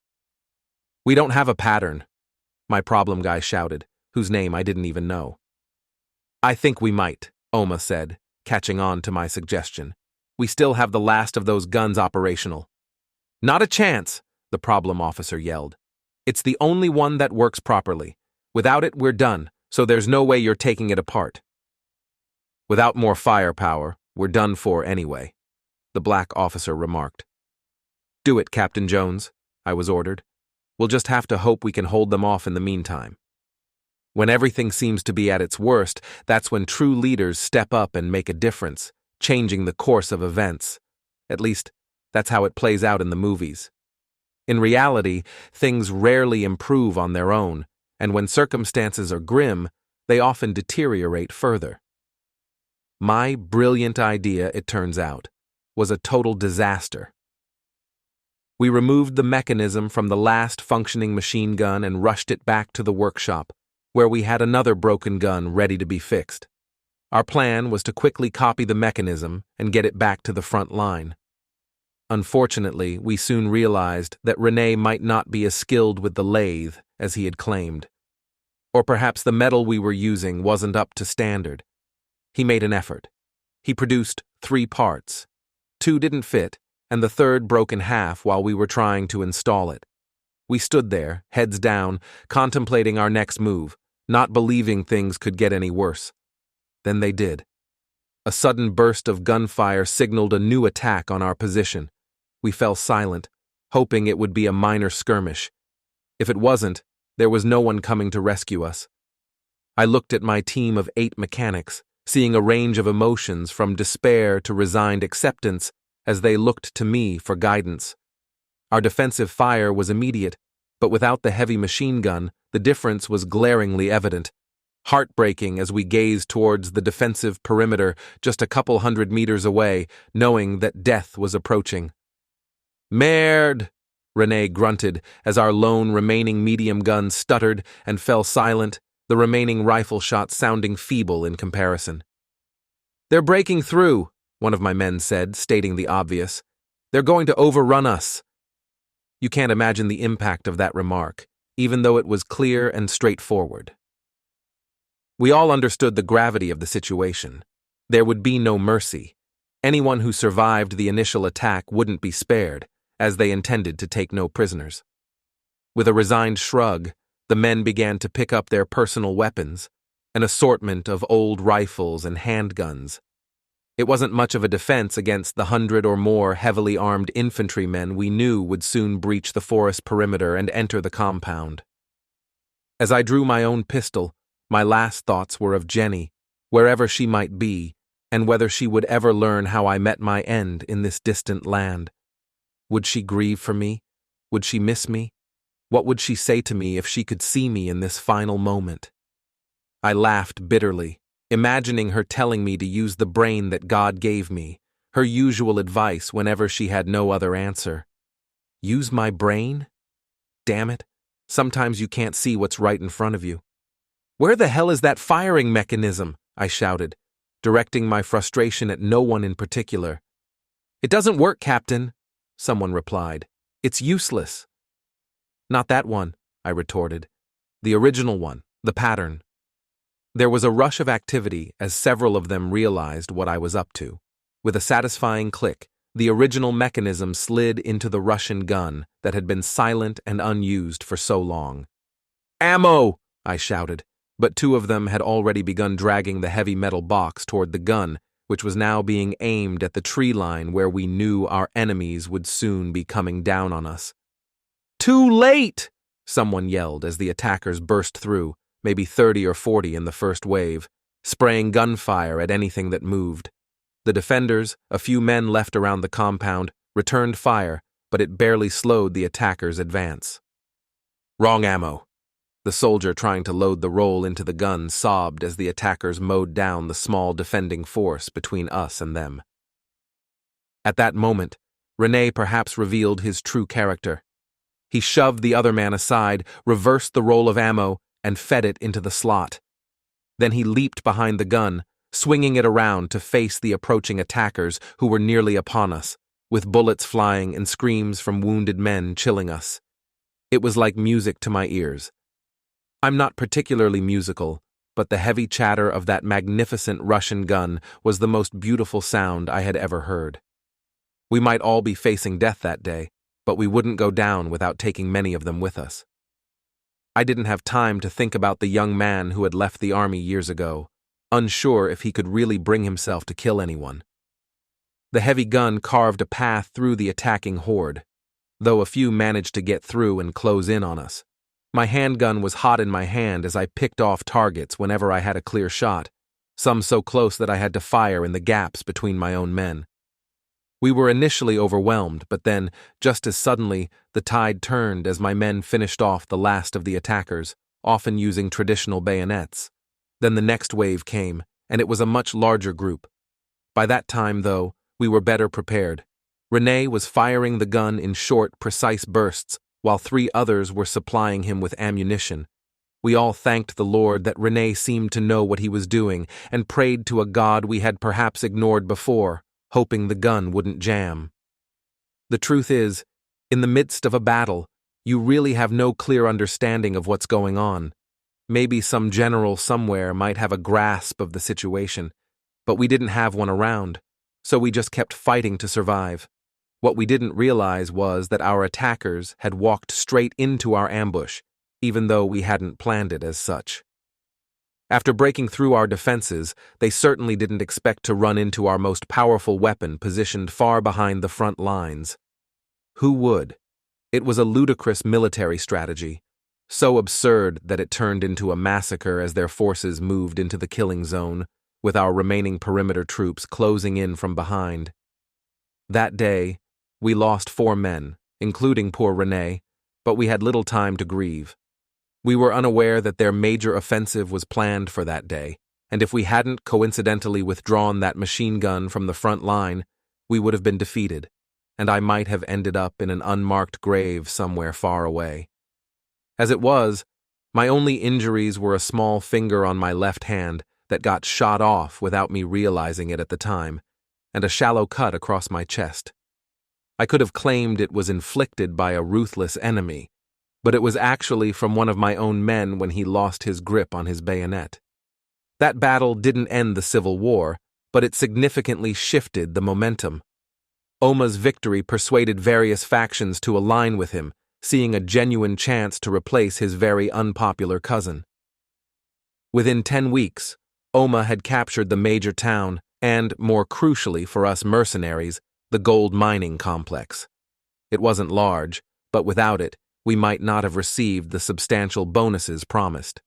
"We don't have a pattern," my problem guy shouted, whose name I didn't even know. "I think we might," Omar said, catching on to my suggestion. "We still have the last of those guns operational." "Not a chance," the problem officer yelled. "It's the only one that works properly. Without it, we're done, so there's no way you're taking it apart." "Without more firepower, we're done for anyway," the black officer remarked. "Do it, Captain Jones," I was ordered. "We'll just have to hope we can hold them off in the meantime." When everything seems to be at its worst, that's when true leaders step up and make a difference, changing the course of events. At least, that's how it plays out in the movies. In reality, things rarely improve on their own, and when circumstances are grim, they often deteriorate further. My brilliant idea, it turns out, was a total disaster. We removed the mechanism from the last functioning machine gun and rushed it back to the workshop, where we had another broken gun ready to be fixed. Our plan was to quickly copy the mechanism and get it back to the front line. Unfortunately, we soon realized that Renee might not be as skilled with the lathe as he had claimed. Or perhaps the metal we were using wasn't up to standard. He made an effort. He produced 3 parts. 2 didn't fit, and the third broke in half while we were trying to install it. We stood there, heads down, contemplating our next move, not believing things could get any worse. Then they did. A sudden burst of gunfire signaled a new attack on our position. We fell silent, hoping it would be a minor skirmish. If it wasn't, there was no one coming to rescue us. I looked at my team of 8 mechanics, seeing a range of emotions from despair to resigned acceptance as they looked to me for guidance. Our defensive fire was immediate, but without the heavy machine gun, the difference was glaringly evident. Heartbreaking as we gazed towards the defensive perimeter just a couple 100 meters away, knowing that death was approaching. "Merde!" Renee grunted as our lone remaining medium gun stuttered and fell silent, the remaining rifle shots sounding feeble in comparison. "They're breaking through," one of my men said, stating the obvious. "They're going to overrun us." You can't imagine the impact of that remark, even though it was clear and straightforward. We all understood the gravity of the situation. There would be no mercy. Anyone who survived the initial attack wouldn't be spared, as they intended to take no prisoners. With a resigned shrug, the men began to pick up their personal weapons, an assortment of old rifles and handguns. It wasn't much of a defense against the 100 or more heavily armed infantrymen we knew would soon breach the forest perimeter and enter the compound. As I drew my own pistol, my last thoughts were of Jenny, wherever she might be, and whether she would ever learn how I met my end in this distant land. Would she grieve for me? Would she miss me? What would she say to me if she could see me in this final moment? I laughed bitterly, imagining her telling me to use the brain that God gave me, her usual advice whenever she had no other answer. Use my brain? Damn it, sometimes you can't see what's right in front of you. "Where the hell is that firing mechanism?" I shouted, directing my frustration at no one in particular. "It doesn't work, Captain," someone replied. "It's useless." "Not that one," I retorted. "The original one, the pattern." There was a rush of activity as several of them realized what I was up to. With a satisfying click, the original mechanism slid into the Russian gun that had been silent and unused for so long. "Ammo!" I shouted, but two of them had already begun dragging the heavy metal box toward the gun, which was now being aimed at the tree line where we knew our enemies would soon be coming down on us. "Too late!" someone yelled as the attackers burst through, maybe 30 or 40 in the first wave, spraying gunfire at anything that moved. The defenders, a few men left around the compound, returned fire, but it barely slowed the attackers' advance. "Wrong ammo." The soldier trying to load the roll into the gun sobbed as the attackers mowed down the small defending force between us and them. At that moment, Renee perhaps revealed his true character. He shoved the other man aside, reversed the roll of ammo, and fed it into the slot. Then he leaped behind the gun, swinging it around to face the approaching attackers who were nearly upon us, with bullets flying and screams from wounded men chilling us. It was like music to my ears. I'm not particularly musical, but the heavy chatter of that magnificent Russian gun was the most beautiful sound I had ever heard. We might all be facing death that day, but we wouldn't go down without taking many of them with us. I didn't have time to think about the young man who had left the army years ago, unsure if he could really bring himself to kill anyone. The heavy gun carved a path through the attacking horde, though a few managed to get through and close in on us. My handgun was hot in my hand as I picked off targets whenever I had a clear shot, some so close that I had to fire in the gaps between my own men. We were initially overwhelmed, but then, just as suddenly, the tide turned as my men finished off the last of the attackers, often using traditional bayonets. Then the next wave came, and it was a much larger group. By that time, though, we were better prepared. Renee was firing the gun in short, precise bursts, while 3 others were supplying him with ammunition. We all thanked the Lord that Renee seemed to know what he was doing, and prayed to a God we had perhaps ignored before, hoping the gun wouldn't jam. The truth is, in the midst of a battle, you really have no clear understanding of what's going on. Maybe some general somewhere might have a grasp of the situation, but we didn't have one around, so we just kept fighting to survive. What we didn't realize was that our attackers had walked straight into our ambush, even though we hadn't planned it as such. After breaking through our defenses, they certainly didn't expect to run into our most powerful weapon positioned far behind the front lines. Who would? It was a ludicrous military strategy, so absurd that it turned into a massacre as their forces moved into the killing zone, with our remaining perimeter troops closing in from behind. That day, we lost 4 men, including poor Renee, but we had little time to grieve. We were unaware that their major offensive was planned for that day, and if we hadn't coincidentally withdrawn that machine gun from the front line, we would have been defeated, and I might have ended up in an unmarked grave somewhere far away. As it was, my only injuries were a small finger on my left hand that got shot off without me realizing it at the time, and a shallow cut across my chest. I could have claimed it was inflicted by a ruthless enemy, but it was actually from one of my own men when he lost his grip on his bayonet. That battle didn't end the Civil War, but it significantly shifted the momentum. Omar's victory persuaded various factions to align with him, seeing a genuine chance to replace his very unpopular cousin. Within 10 weeks, Omar had captured the major town and, more crucially for us mercenaries, the gold mining complex. It wasn't large, but without it, we might not have received the substantial bonuses promised.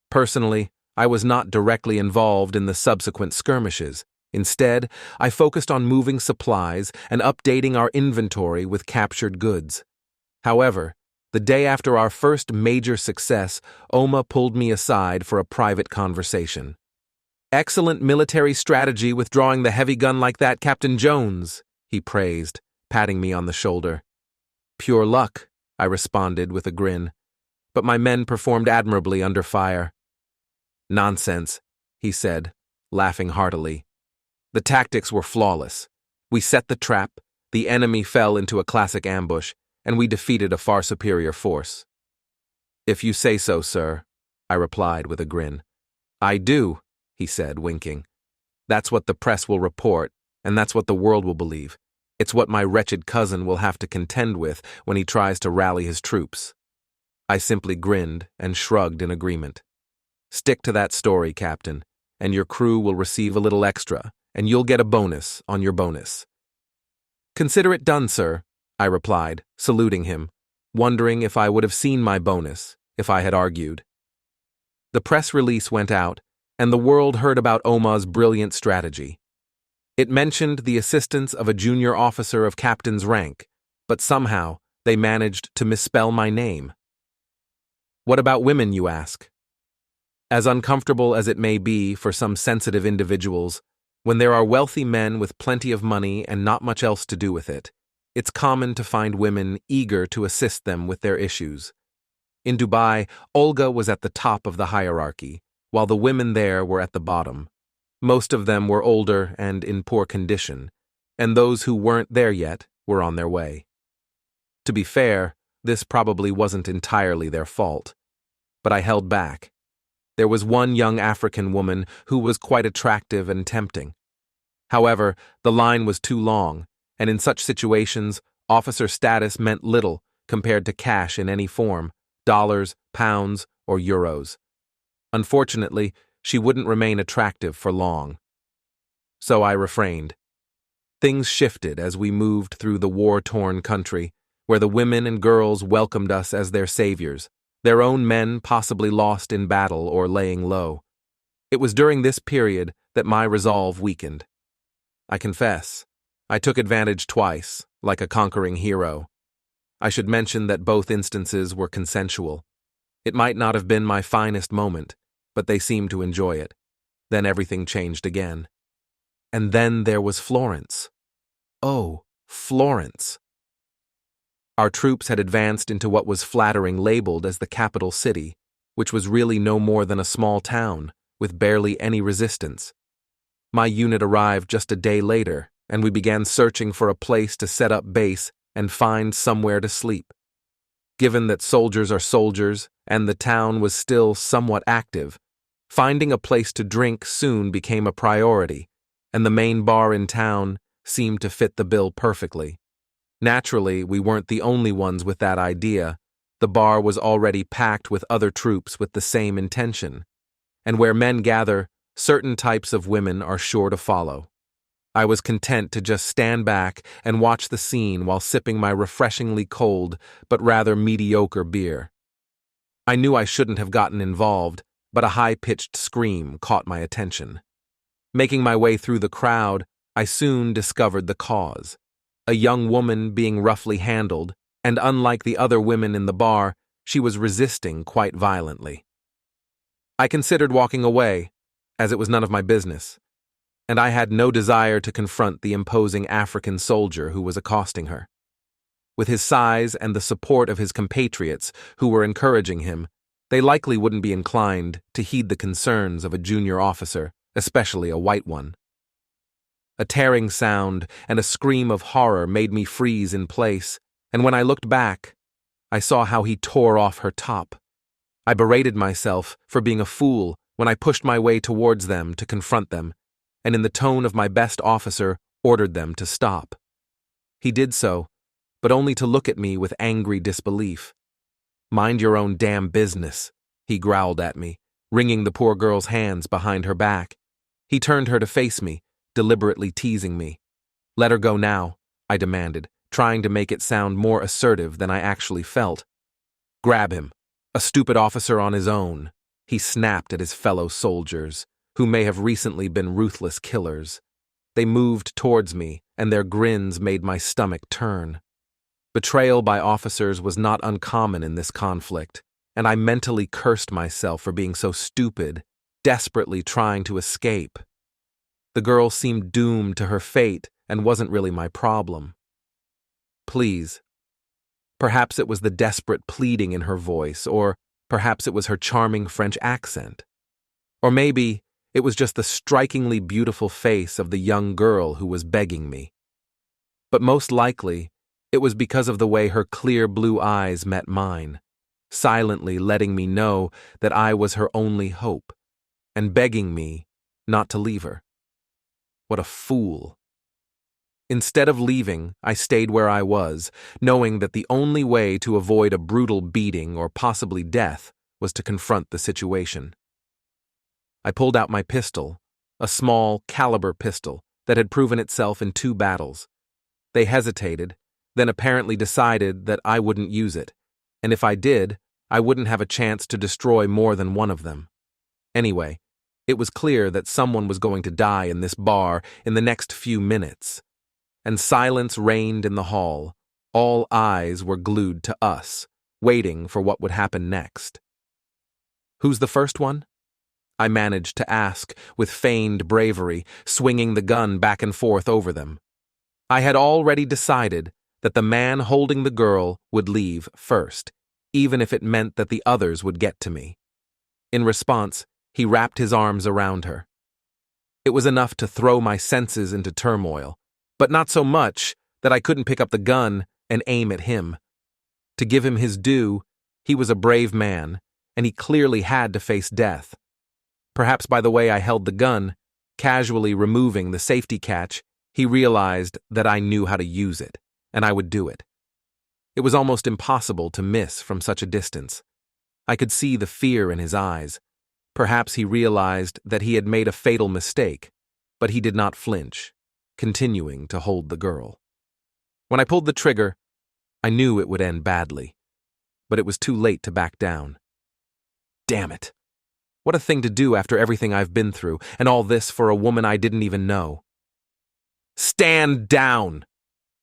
Personally, I was not directly involved in the subsequent skirmishes. Instead, I focused on moving supplies and updating our inventory with captured goods. However, the day after our first major success, Omar pulled me aside for a private conversation. "Excellent military strategy withdrawing the heavy gun like that, Captain Jones," he praised, patting me on the shoulder. "Pure luck," I responded with a grin, "but my men performed admirably under fire." "Nonsense," he said, laughing heartily. "The tactics were flawless. We set the trap, the enemy fell into a classic ambush, and we defeated a far superior force." "If you say so, sir," I replied with a grin. "I do," he said, winking. "That's what the press will report, and that's what the world will believe. It's what my wretched cousin will have to contend with when he tries to rally his troops." I simply grinned and shrugged in agreement. "Stick to that story, Captain, and your crew will receive a little extra, and you'll get a bonus on your bonus." "Consider it done, sir," I replied, saluting him, wondering if I would have seen my bonus if I had argued. The press release went out, and the world heard about Omar's brilliant strategy. It mentioned the assistance of a junior officer of captain's rank, but somehow they managed to misspell my name. What about women, you ask? As uncomfortable as it may be for some sensitive individuals, when there are wealthy men with plenty of money and not much else to do with it, it's common to find women eager to assist them with their issues. In Dubai, Olga was at the top of the hierarchy, while the women there were at the bottom. Most of them were older and in poor condition, and those who weren't there yet were on their way. To be fair, this probably wasn't entirely their fault, but I held back. There was one young African woman who was quite attractive and tempting. However, the line was too long, and in such situations, officer status meant little compared to cash in any form, dollars, pounds, or euros. Unfortunately, she wouldn't remain attractive for long. So I refrained. Things shifted as we moved through the war-torn country, where the women and girls welcomed us as their saviors, their own men possibly lost in battle or laying low. It was during this period that my resolve weakened. I confess, I took advantage twice, like a conquering hero. I should mention that both instances were consensual. It might not have been my finest moment, but they seemed to enjoy it. Then everything changed again. And then there was Florence. Oh, Florence. Our troops had advanced into what was flattering labeled as the capital city, which was really no more than a small town, with barely any resistance. My unit arrived just a day later, and we began searching for a place to set up base and find somewhere to sleep. Given that soldiers are soldiers, and the town was still somewhat active, finding a place to drink soon became a priority, and the main bar in town seemed to fit the bill perfectly. Naturally, we weren't the only ones with that idea. The bar was already packed with other troops with the same intention. And where men gather, certain types of women are sure to follow. I was content to just stand back and watch the scene while sipping my refreshingly cold but rather mediocre beer. I knew I shouldn't have gotten involved, but a high-pitched scream caught my attention. Making my way through the crowd, I soon discovered the cause. A young woman being roughly handled, and unlike the other women in the bar, she was resisting quite violently. I considered walking away, as it was none of my business, and I had no desire to confront the imposing African soldier who was accosting her. With his size and the support of his compatriots who were encouraging him, they likely wouldn't be inclined to heed the concerns of a junior officer, especially a white one. A tearing sound and a scream of horror made me freeze in place, and when I looked back, I saw how he tore off her top. I berated myself for being a fool when I pushed my way towards them to confront them, and in the tone of my best officer, ordered them to stop. He did so, but only to look at me with angry disbelief. "Mind your own damn business," he growled at me, wringing the poor girl's hands behind her back. He turned her to face me, deliberately teasing me. "Let her go now," I demanded, trying to make it sound more assertive than I actually felt. "Grab him. A stupid officer on his own," he snapped at his fellow soldiers, who may have recently been ruthless killers. They moved towards me, and their grins made my stomach turn. Betrayal by officers was not uncommon in this conflict, and I mentally cursed myself for being so stupid, desperately trying to escape. The girl seemed doomed to her fate and wasn't really my problem. "Please." Perhaps it was the desperate pleading in her voice, or perhaps it was her charming French accent. Or maybe it was just the strikingly beautiful face of the young girl who was begging me. But most likely, it was because of the way her clear blue eyes met mine, silently letting me know that I was her only hope, and begging me not to leave her. What a fool. Instead of leaving, I stayed where I was, knowing that the only way to avoid a brutal beating or possibly death was to confront the situation. I pulled out my pistol, a small caliber pistol that had proven itself in 2 battles. They hesitated, then apparently decided that I wouldn't use it, and if I did, I wouldn't have a chance to destroy more than one of them. Anyway, it was clear that someone was going to die in this bar in the next few minutes, and silence reigned in the hall. All eyes were glued to us, waiting for what would happen next. "Who's the first one?" I managed to ask with feigned bravery, swinging the gun back and forth over them. I had already decided that the man holding the girl would leave first, even if it meant that the others would get to me. In response, he wrapped his arms around her. It was enough to throw my senses into turmoil, but not so much that I couldn't pick up the gun and aim at him. To give him his due, he was a brave man, and he clearly had to face death. Perhaps by the way I held the gun, casually removing the safety catch, he realized that I knew how to use it, and I would do it. It was almost impossible to miss from such a distance. I could see the fear in his eyes. Perhaps he realized that he had made a fatal mistake, but he did not flinch, continuing to hold the girl. When I pulled the trigger, I knew it would end badly, but it was too late to back down. Damn it. What a thing to do after everything I've been through, and all this for a woman I didn't even know. "Stand down!"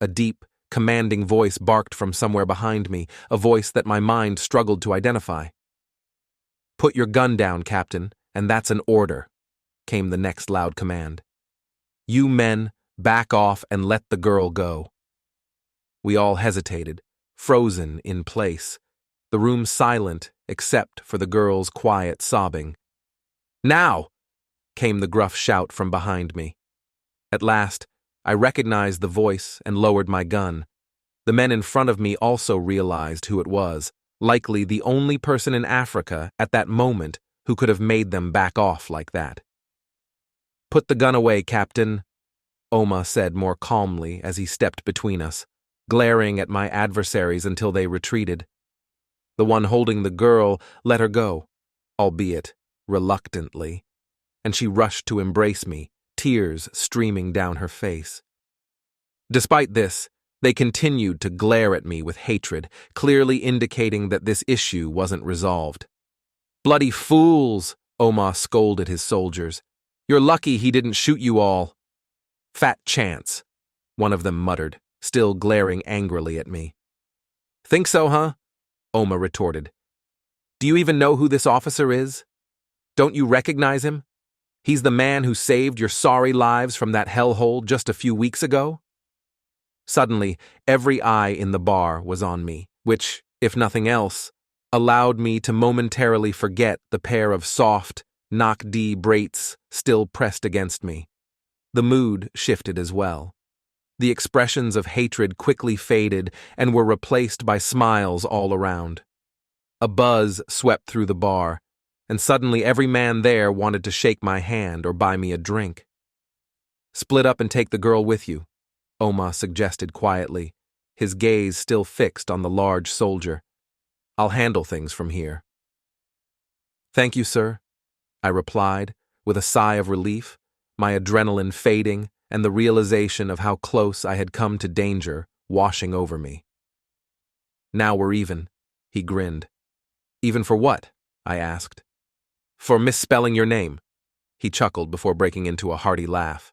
A deep, commanding voice barked from somewhere behind me, a voice that my mind struggled to identify. "Put your gun down, Captain, and that's an order," came the next loud command. "You men, back off and let the girl go." We all hesitated, frozen in place, the room silent except for the girl's quiet sobbing. "Now!" came the gruff shout from behind me. At last, I recognized the voice and lowered my gun. The men in front of me also realized who it was, likely the only person in Africa at that moment who could have made them back off like that. "Put the gun away, Captain," Omar said more calmly as he stepped between us, glaring at my adversaries until they retreated. The one holding the girl let her go, albeit reluctantly, and she rushed to embrace me, tears streaming down her face. Despite this, they continued to glare at me with hatred, clearly indicating that this issue wasn't resolved. "Bloody fools!" Omar scolded his soldiers. "You're lucky he didn't shoot you all." "Fat chance," one of them muttered, still glaring angrily at me. Think so, huh? Omar retorted. Do you even know who this officer is? Don't you recognize him? He's the man who saved your sorry lives from that hellhole just a few weeks ago? Suddenly, every eye in the bar was on me, which, if nothing else, allowed me to momentarily forget the pair of soft, knock-D braids still pressed against me. The mood shifted as well. The expressions of hatred quickly faded and were replaced by smiles all around. A buzz swept through the bar, and suddenly every man there wanted to shake my hand or buy me a drink. Split up and take the girl with you, Omar suggested quietly, his gaze still fixed on the large soldier. I'll handle things from here. Thank you, sir, I replied, with a sigh of relief, my adrenaline fading and the realization of how close I had come to danger washing over me. Now we're even, he grinned. Even for what? I asked. For misspelling your name, he chuckled before breaking into a hearty laugh.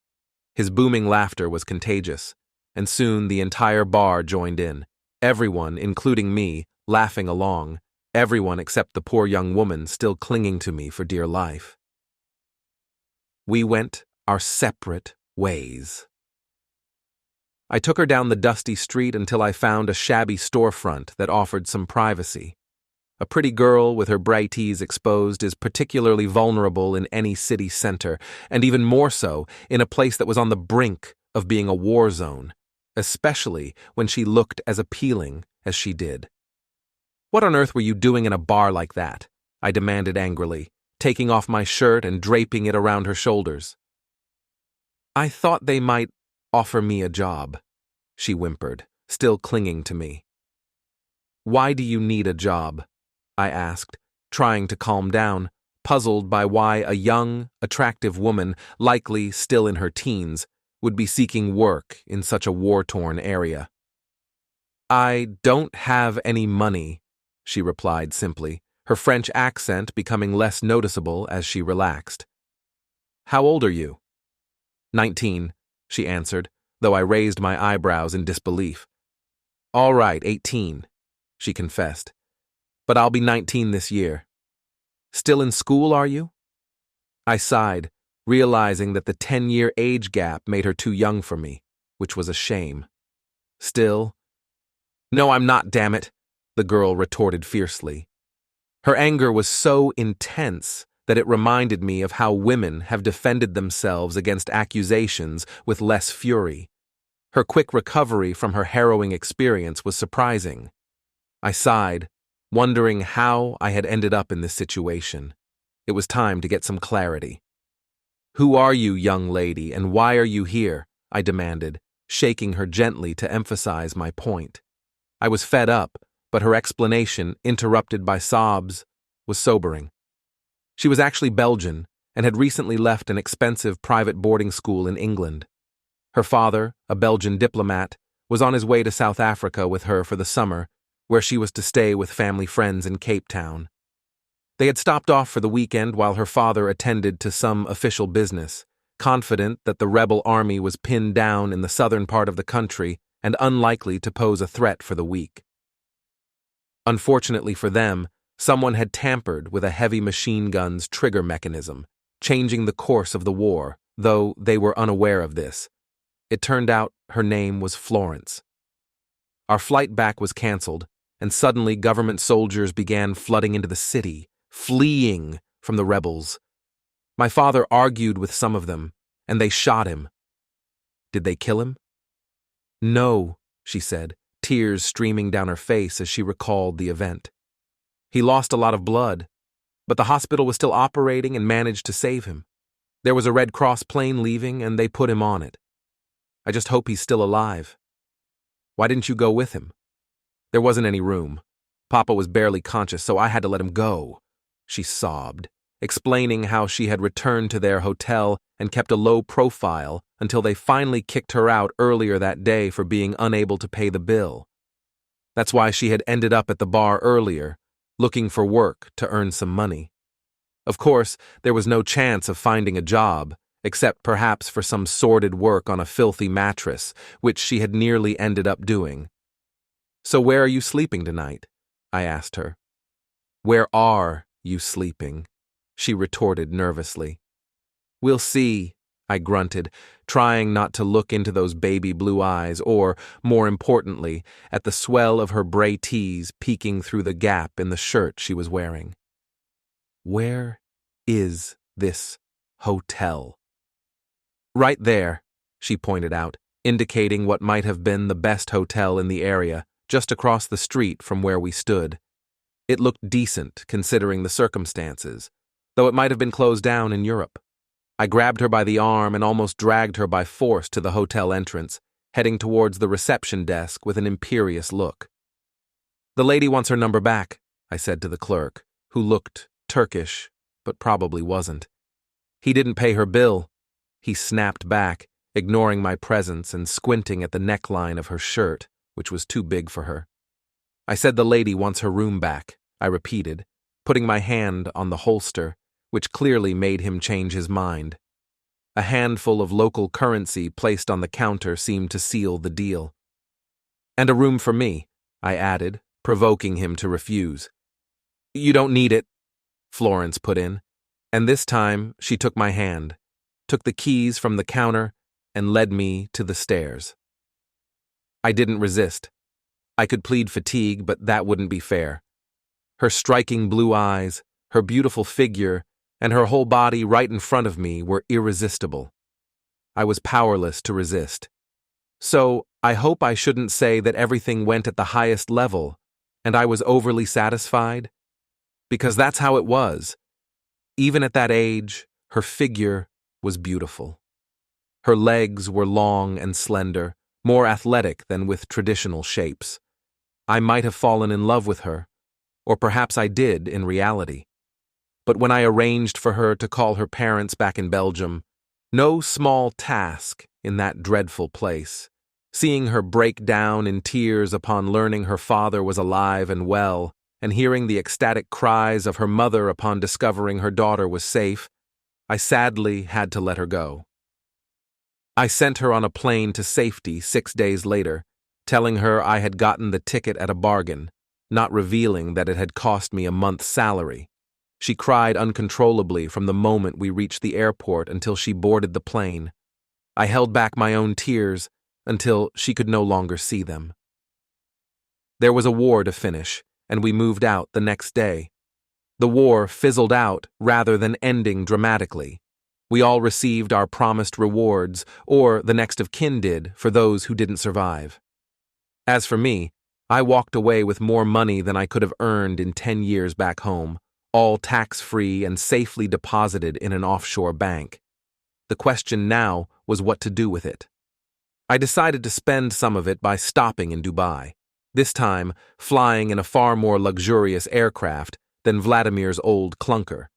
His booming laughter was contagious, and soon the entire bar joined in, everyone, including me, laughing along, everyone except the poor young woman still clinging to me for dear life. We went our separate ways. I took her down the dusty street until I found a shabby storefront that offered some privacy. A pretty girl with her Britease exposed is particularly vulnerable in any city center, and even more so in a place that was on the brink of being a war zone, especially when she looked as appealing as she did. What on earth were you doing in a bar like that? I demanded angrily, taking off my shirt and draping it around her shoulders. I thought they might offer me a job, she whimpered, still clinging to me. Why do you need a job? I asked, trying to calm down, puzzled by why a young, attractive woman, likely still in her teens, would be seeking work in such a war-torn area. I don't have any money, she replied simply, her French accent becoming less noticeable as she relaxed. How old are you? 19, she answered, though I raised my eyebrows in disbelief. All right, 18, she confessed. But I'll be 19 this year. Still in school, are you? I sighed, realizing that the 10-year age gap made her too young for me, which was a shame. Still, no, I'm not, damn it, the girl retorted fiercely. Her anger was so intense that it reminded me of how women have defended themselves against accusations with less fury. Her quick recovery from her harrowing experience was surprising. I sighed, wondering how I had ended up in this situation. It was time to get some clarity. Who are you, young lady, and why are you here? I demanded, shaking her gently to emphasize my point. I was fed up, but her explanation, interrupted by sobs, was sobering. She was actually Belgian and had recently left an expensive private boarding school in England. Her father, a Belgian diplomat, was on his way to South Africa with her for the summer, where she was to stay with family friends in Cape Town. They had stopped off for the weekend while her father attended to some official business, confident that the rebel army was pinned down in the southern part of the country and unlikely to pose a threat for the week. Unfortunately for them, someone had tampered with a heavy machine gun's trigger mechanism, changing the course of the war, though they were unaware of this. It turned out her name was Florence. Our flight back was canceled, and suddenly government soldiers began flooding into the city, fleeing from the rebels. My father argued with some of them, and they shot him. Did they kill him? No, she said, tears streaming down her face as she recalled the event. He lost a lot of blood, but the hospital was still operating and managed to save him. There was a Red Cross plane leaving, and they put him on it. I just hope he's still alive. Why didn't you go with him? There wasn't any room. Papa was barely conscious, so I had to let him go, she sobbed, explaining how she had returned to their hotel and kept a low profile until they finally kicked her out earlier that day for being unable to pay the bill. That's why she had ended up at the bar earlier, looking for work to earn some money. Of course, there was no chance of finding a job, except perhaps for some sordid work on a filthy mattress, which she had nearly ended up doing. "So where are you sleeping tonight?" I asked her. "Where are you sleeping?" she retorted nervously. "We'll see," I grunted, trying not to look into those baby blue eyes or, more importantly, at the swell of her Britease peeking through the gap in the shirt she was wearing. "Where is this hotel?" "Right there," she pointed out, indicating what might have been the best hotel in the area, just across the street from where we stood. It looked decent, considering the circumstances, though it might have been closed down in Europe. I grabbed her by the arm and almost dragged her by force to the hotel entrance, heading towards the reception desk with an imperious look. "The lady wants her number back," I said to the clerk, who looked Turkish, but probably wasn't. "He didn't pay her bill." He snapped back, ignoring my presence and squinting at the neckline of her shirt, which was too big for her. "I said the lady wants her room back," I repeated, putting my hand on the holster, which clearly made him change his mind. A handful of local currency placed on the counter seemed to seal the deal. "And a room for me," I added, provoking him to refuse. "You don't need it," Florence put in, and this time she took my hand, took the keys from the counter, and led me to the stairs. I didn't resist. I could plead fatigue, but that wouldn't be fair. Her striking blue eyes, her beautiful figure, and her whole body right in front of me were irresistible. I was powerless to resist. So, I hope I shouldn't say that everything went at the highest level, and I was overly satisfied, because that's how it was. Even at that age, her figure was beautiful. Her legs were long and slender, more athletic than with traditional shapes. I might have fallen in love with her, or perhaps I did in reality. But when I arranged for her to call her parents back in Belgium, no small task in that dreadful place, seeing her break down in tears upon learning her father was alive and well, and hearing the ecstatic cries of her mother upon discovering her daughter was safe, I sadly had to let her go. I sent her on a plane to safety 6 days later, telling her I had gotten the ticket at a bargain, not revealing that it had cost me a month's salary. She cried uncontrollably from the moment we reached the airport until she boarded the plane. I held back my own tears until she could no longer see them. There was a war to finish, and we moved out the next day. The war fizzled out rather than ending dramatically. We all received our promised rewards, or the next of kin did for those who didn't survive. As for me, I walked away with more money than I could have earned in 10 years back home, all tax-free and safely deposited in an offshore bank. The question now was what to do with it. I decided to spend some of it by stopping in Dubai, this time flying in a far more luxurious aircraft than Vladimir's old clunker.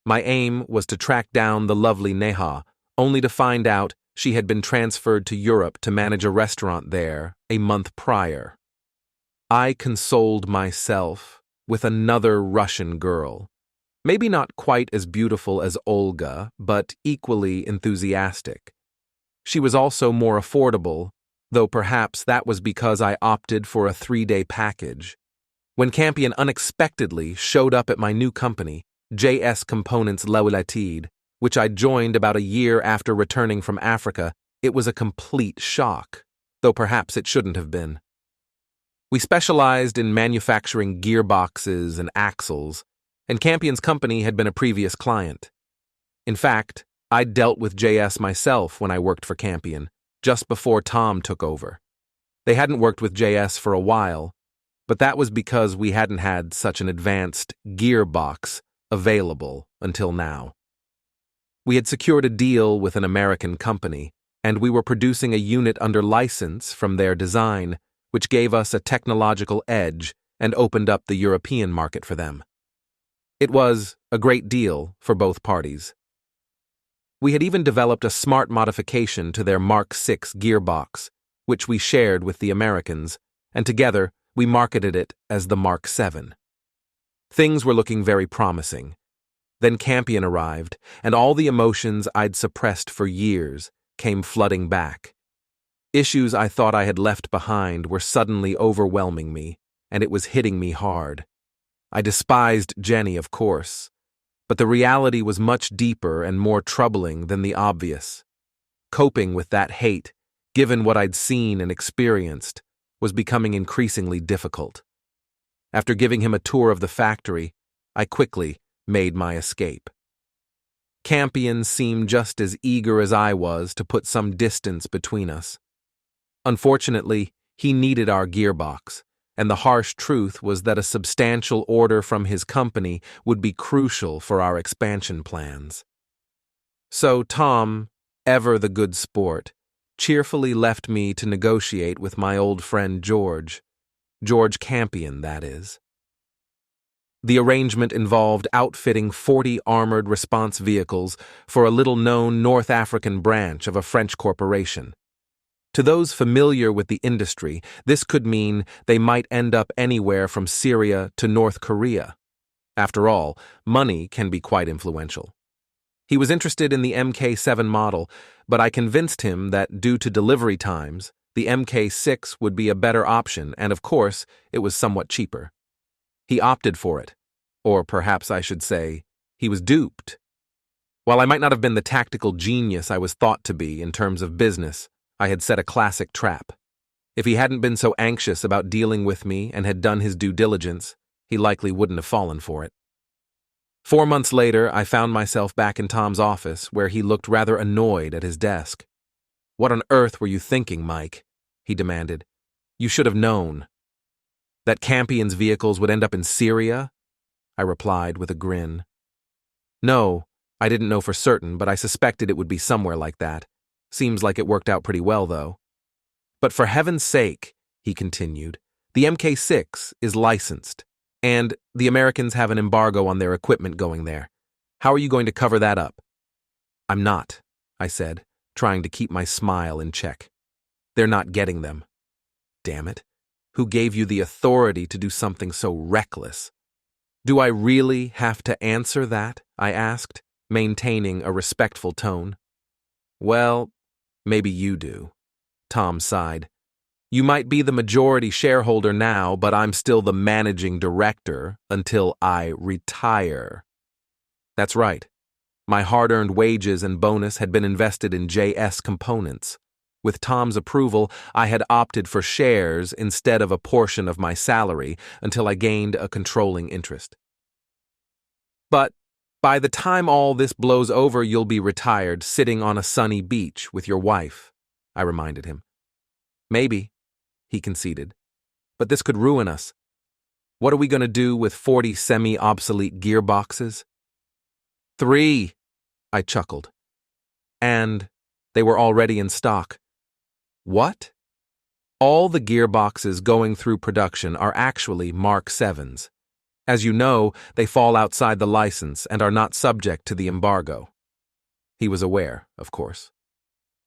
My aim was to track down the lovely Neha, only to find out she had been transferred to Europe to manage a restaurant there a month prior. I consoled myself with another Russian girl, maybe not quite as beautiful as Olga, but equally enthusiastic. She was also more affordable, though perhaps that was because I opted for a 3-day package. When Campion unexpectedly showed up at my new company, JS Components Limited, which I joined about a year after returning from Africa, it was a complete shock, though perhaps it shouldn't have been. We specialized in manufacturing gearboxes and axles, and Campion's company had been a previous client. In fact, I'd dealt with JS myself when I worked for Campion, just before Tom took over. They hadn't worked with JS for a while, but that was because we hadn't had such an advanced gearbox available until now. We had secured a deal with an American company, and we were producing a unit under license from their design, which gave us a technological edge and opened up the European market for them. It was a great deal for both parties. We had even developed a smart modification to their Mark VI gearbox, which we shared with the Americans, and together we marketed it as the Mark VII. Things were looking very promising. Then Campion arrived, and all the emotions I'd suppressed for years came flooding back. Issues I thought I had left behind were suddenly overwhelming me, and it was hitting me hard. I despised Jenny, of course, but the reality was much deeper and more troubling than the obvious. Coping with that hate, given what I'd seen and experienced, was becoming increasingly difficult. After giving him a tour of the factory, I quickly made my escape. Campion seemed just as eager as I was to put some distance between us. Unfortunately, he needed our gearbox, and the harsh truth was that a substantial order from his company would be crucial for our expansion plans. So Tom, ever the good sport, cheerfully left me to negotiate with my old friend George Campion, that is. The arrangement involved outfitting 40 armored response vehicles for a little-known North African branch of a French corporation. To those familiar with the industry, this could mean they might end up anywhere from Syria to North Korea. After all, money can be quite influential. He was interested in the Mk7 model, but I convinced him that due to delivery times, the Mk6 would be a better option, and of course, it was somewhat cheaper. He opted for it, or perhaps I should say, he was duped. While I might not have been the tactical genius I was thought to be in terms of business, I had set a classic trap. If he hadn't been so anxious about dealing with me and had done his due diligence, he likely wouldn't have fallen for it. 4 months later, I found myself back in Tom's office, where he looked rather annoyed at his desk. "What on earth were you thinking, Mike?" he demanded. "You should have known." "That Campion's vehicles would end up in Syria?" I replied with a grin. "No, I didn't know for certain, but I suspected it would be somewhere like that. Seems like it worked out pretty well, though." "But for heaven's sake," he continued, "the Mk6 is licensed, and the Americans have an embargo on their equipment going there. How are you going to cover that up?" "I'm not," I said, trying to keep my smile in check. "They're not getting them." "Damn it. Who gave you the authority to do something so reckless?" "Do I really have to answer that?" I asked, maintaining a respectful tone. "Well, maybe you do," Tom sighed. "You might be the majority shareholder now, but I'm still the managing director until I retire." That's right. My hard-earned wages and bonus had been invested in JS Components. With Tom's approval, I had opted for shares instead of a portion of my salary until I gained a controlling interest. "But by the time all this blows over, you'll be retired, sitting on a sunny beach with your wife," I reminded him. "Maybe," he conceded, "but this could ruin us. What are we going to do with 40 semi-obsolete gearboxes?" "3," I chuckled. "And they were already in stock." "What?" "All the gearboxes going through production are actually Mark 7s. As you know, they fall outside the license and are not subject to the embargo." He was aware, of course.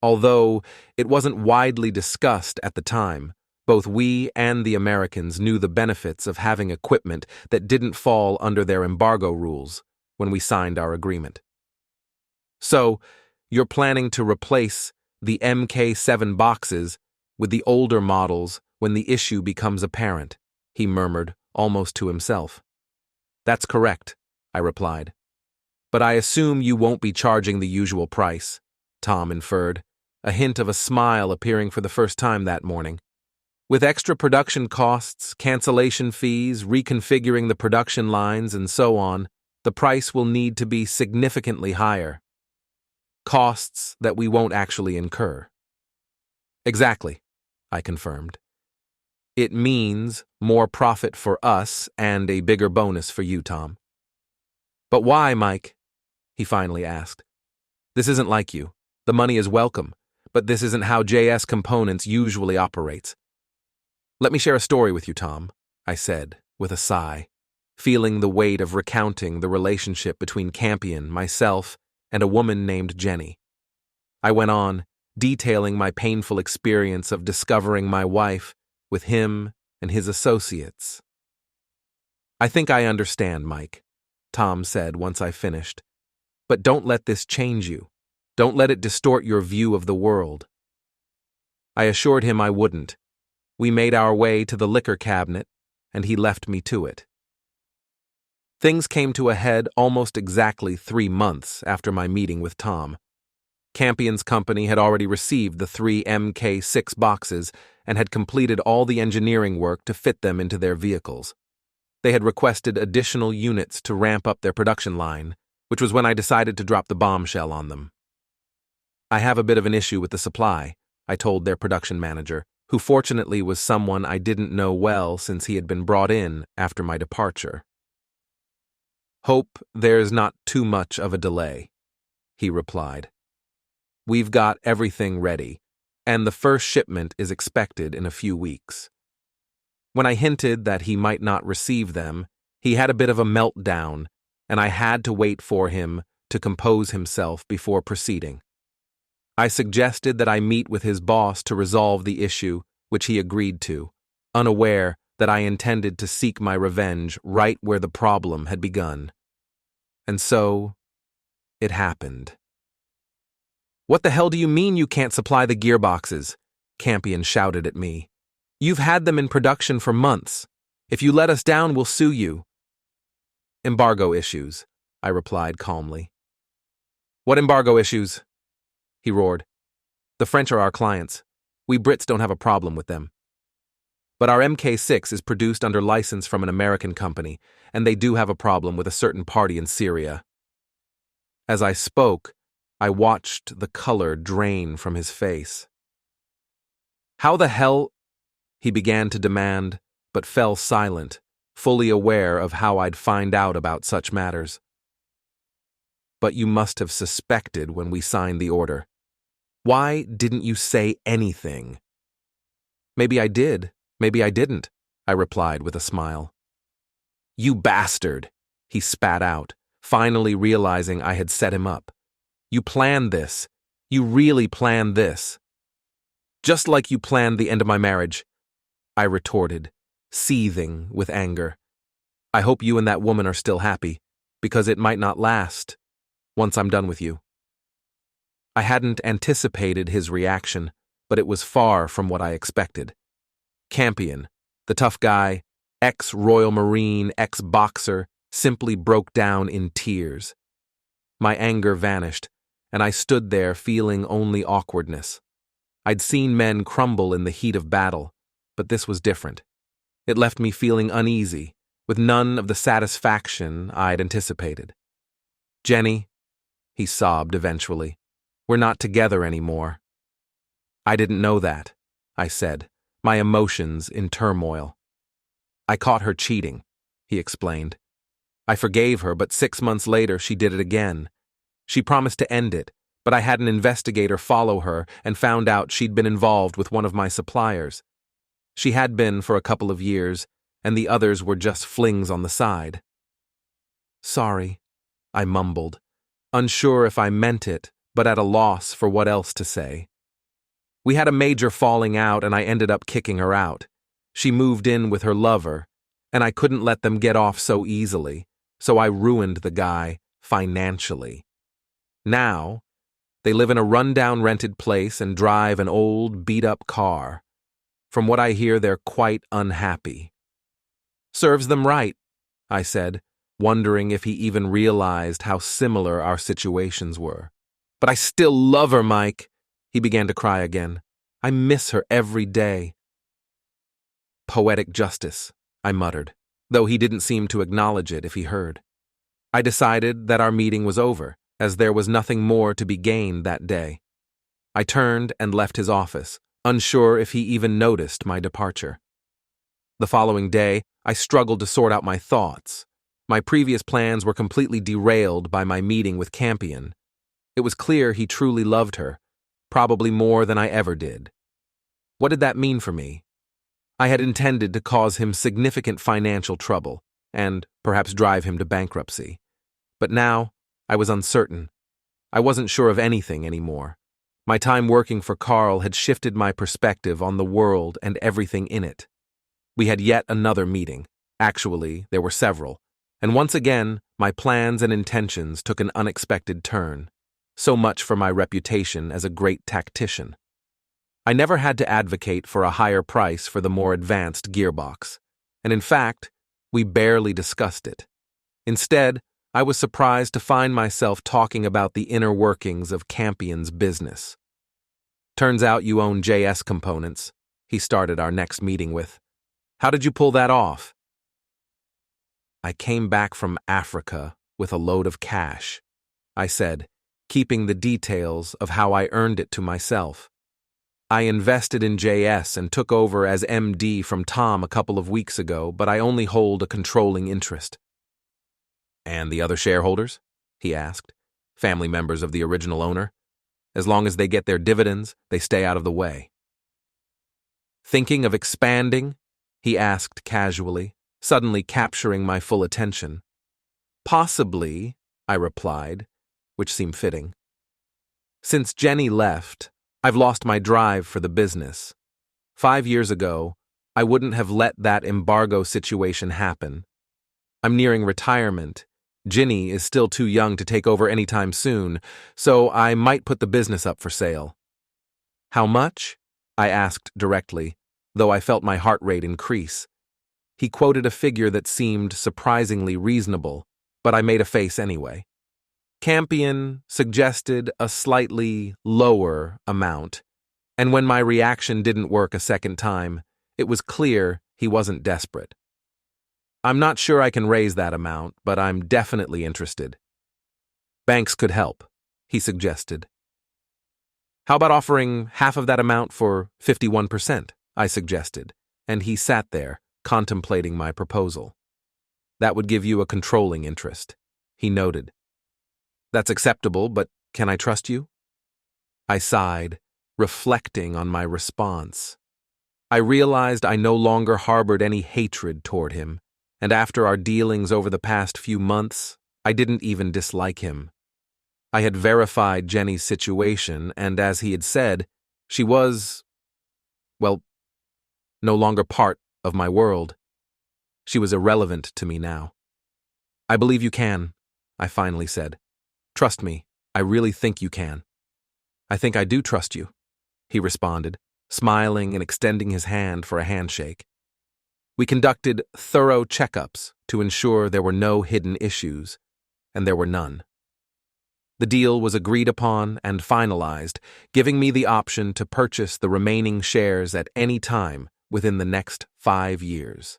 Although it wasn't widely discussed at the time, both we and the Americans knew the benefits of having equipment that didn't fall under their embargo rules when we signed our agreement. "So, you're planning to replace the Mk7 boxes with the older models when the issue becomes apparent," he murmured, almost to himself. "That's correct," I replied. "But I assume you won't be charging the usual price," Tom inferred, a hint of a smile appearing for the first time that morning. "With extra production costs, cancellation fees, reconfiguring the production lines, and so on, the price will need to be significantly higher. Costs that we won't actually incur." "Exactly," I confirmed. "It means more profit for us and a bigger bonus for you, Tom." "But why, Mike?" he finally asked. "This isn't like you. The money is welcome, but this isn't how JS Components usually operates." "Let me share a story with you, Tom," I said, with a sigh, feeling the weight of recounting the relationship between Campion, myself, and a woman named Jenny. I went on, detailing my painful experience of discovering my wife with him and his associates. "I think I understand, Mike," Tom said once I finished. "But don't let this change you. Don't let it distort your view of the world." I assured him I wouldn't. We made our way to the liquor cabinet, and he left me to it. Things came to a head almost exactly 3 months after my meeting with Tom. Campion's company had already received the 3 MK6 boxes and had completed all the engineering work to fit them into their vehicles. They had requested additional units to ramp up their production line, which was when I decided to drop the bombshell on them. I have a bit of an issue with the supply, I told their production manager, who fortunately was someone I didn't know well since he had been brought in after my departure. Hope there's not too much of a delay, he replied. We've got everything ready, and the first shipment is expected in a few weeks. When I hinted that he might not receive them, he had a bit of a meltdown, and I had to wait for him to compose himself before proceeding. I suggested that I meet with his boss to resolve the issue, which he agreed to, unaware that I intended to seek my revenge right where the problem had begun. And so, it happened. "What the hell do you mean you can't supply the gearboxes?" Campion shouted at me. "You've had them in production for months. If you let us down, we'll sue you." "Embargo issues," I replied calmly. "What embargo issues?" he roared. "The French are our clients. We Brits don't have a problem with them. But our MK6 is produced under license from an American company, and they do have a problem with a certain party in Syria." As I spoke, I watched the color drain from his face. "How the hell?" he began to demand, but fell silent, fully aware of how I'd find out about such matters. "But you must have suspected when we signed the order. Why didn't you say anything?" "Maybe I did, maybe I didn't," I replied with a smile. "You bastard," he spat out, finally realizing I had set him up. "You planned this. You really planned this." "Just like you planned the end of my marriage," I retorted, seething with anger. "I hope you and that woman are still happy, because it might not last once I'm done with you." I hadn't anticipated his reaction, but it was far from what I expected. Campion, the tough guy, ex-Royal Marine, ex-boxer, simply broke down in tears. My anger vanished, and I stood there feeling only awkwardness. I'd seen men crumble in the heat of battle, but this was different. It left me feeling uneasy, with none of the satisfaction I'd anticipated. "Jenny," he sobbed eventually, "we're not together anymore." "I didn't know that," I said, my emotions in turmoil. "I caught her cheating," he explained. "I forgave her, but 6 months later she did it again. She promised to end it, but I had an investigator follow her and found out she'd been involved with one of my suppliers. She had been for a couple of years, and the others were just flings on the side." "Sorry," I mumbled, unsure if I meant it, but at a loss for what else to say. "We had a major falling out, and I ended up kicking her out. She moved in with her lover, and I couldn't let them get off so easily, so I ruined the guy financially. Now, they live in a rundown rented place and drive an old, beat-up car. From what I hear, they're quite unhappy." "Serves them right," I said, wondering if he even realized how similar our situations were. "But I still love her, Mike," he began to cry again. "I miss her every day." "Poetic justice," I muttered, though he didn't seem to acknowledge it if he heard. I decided that our meeting was over, as there was nothing more to be gained that day. I turned and left his office, unsure if he even noticed my departure. The following day, I struggled to sort out my thoughts. My previous plans were completely derailed by my meeting with Campion. It was clear he truly loved her, probably more than I ever did. What did that mean for me? I had intended to cause him significant financial trouble, and perhaps drive him to bankruptcy. But now, I was uncertain. I wasn't sure of anything anymore. My time working for Carl had shifted my perspective on the world and everything in it. We had yet another meeting. Actually, there were several. And once again, my plans and intentions took an unexpected turn. So much for my reputation as a great tactician. I never had to advocate for a higher price for the more advanced gearbox, and in fact, we barely discussed it. Instead, I was surprised to find myself talking about the inner workings of Campion's business. "Turns out you own JS Components," he started our next meeting with. "How did you pull that off?" "I came back from Africa with a load of cash," I said, keeping the details of how I earned it to myself. "I invested in JS and took over as MD from Tom a couple of weeks ago, but I only hold a controlling interest." "And the other shareholders?" he asked. "Family members of the original owner? As long as they get their dividends, they stay out of the way." "Thinking of expanding?" he asked casually, suddenly capturing my full attention. "Possibly," I replied, which seemed fitting. "Since Jenny left, I've lost my drive for the business. 5 years ago, I wouldn't have let that embargo situation happen. I'm nearing retirement. Ginny is still too young to take over anytime soon, so I might put the business up for sale." "How much?" I asked directly, though I felt my heart rate increase. He quoted a figure that seemed surprisingly reasonable, but I made a face anyway. Campion suggested a slightly lower amount, and when my reaction didn't work a second time, it was clear he wasn't desperate. "I'm not sure I can raise that amount, but I'm definitely interested." "Banks could help," he suggested. "How about offering half of that amount for 51%, I suggested, and he sat there, contemplating my proposal. "That would give you a controlling interest," he noted. "That's acceptable, but can I trust you?" I sighed, reflecting on my response. I realized I no longer harbored any hatred toward him, and after our dealings over the past few months, I didn't even dislike him. I had verified Jenny's situation, and as he had said, she was, well, no longer part of my world. She was irrelevant to me now. "I believe you can," I finally said. "Trust me, I really think you can." "I think I do trust you," he responded, smiling and extending his hand for a handshake. We conducted thorough checkups to ensure there were no hidden issues, and there were none. The deal was agreed upon and finalized, giving me the option to purchase the remaining shares at any time within the next 5 years.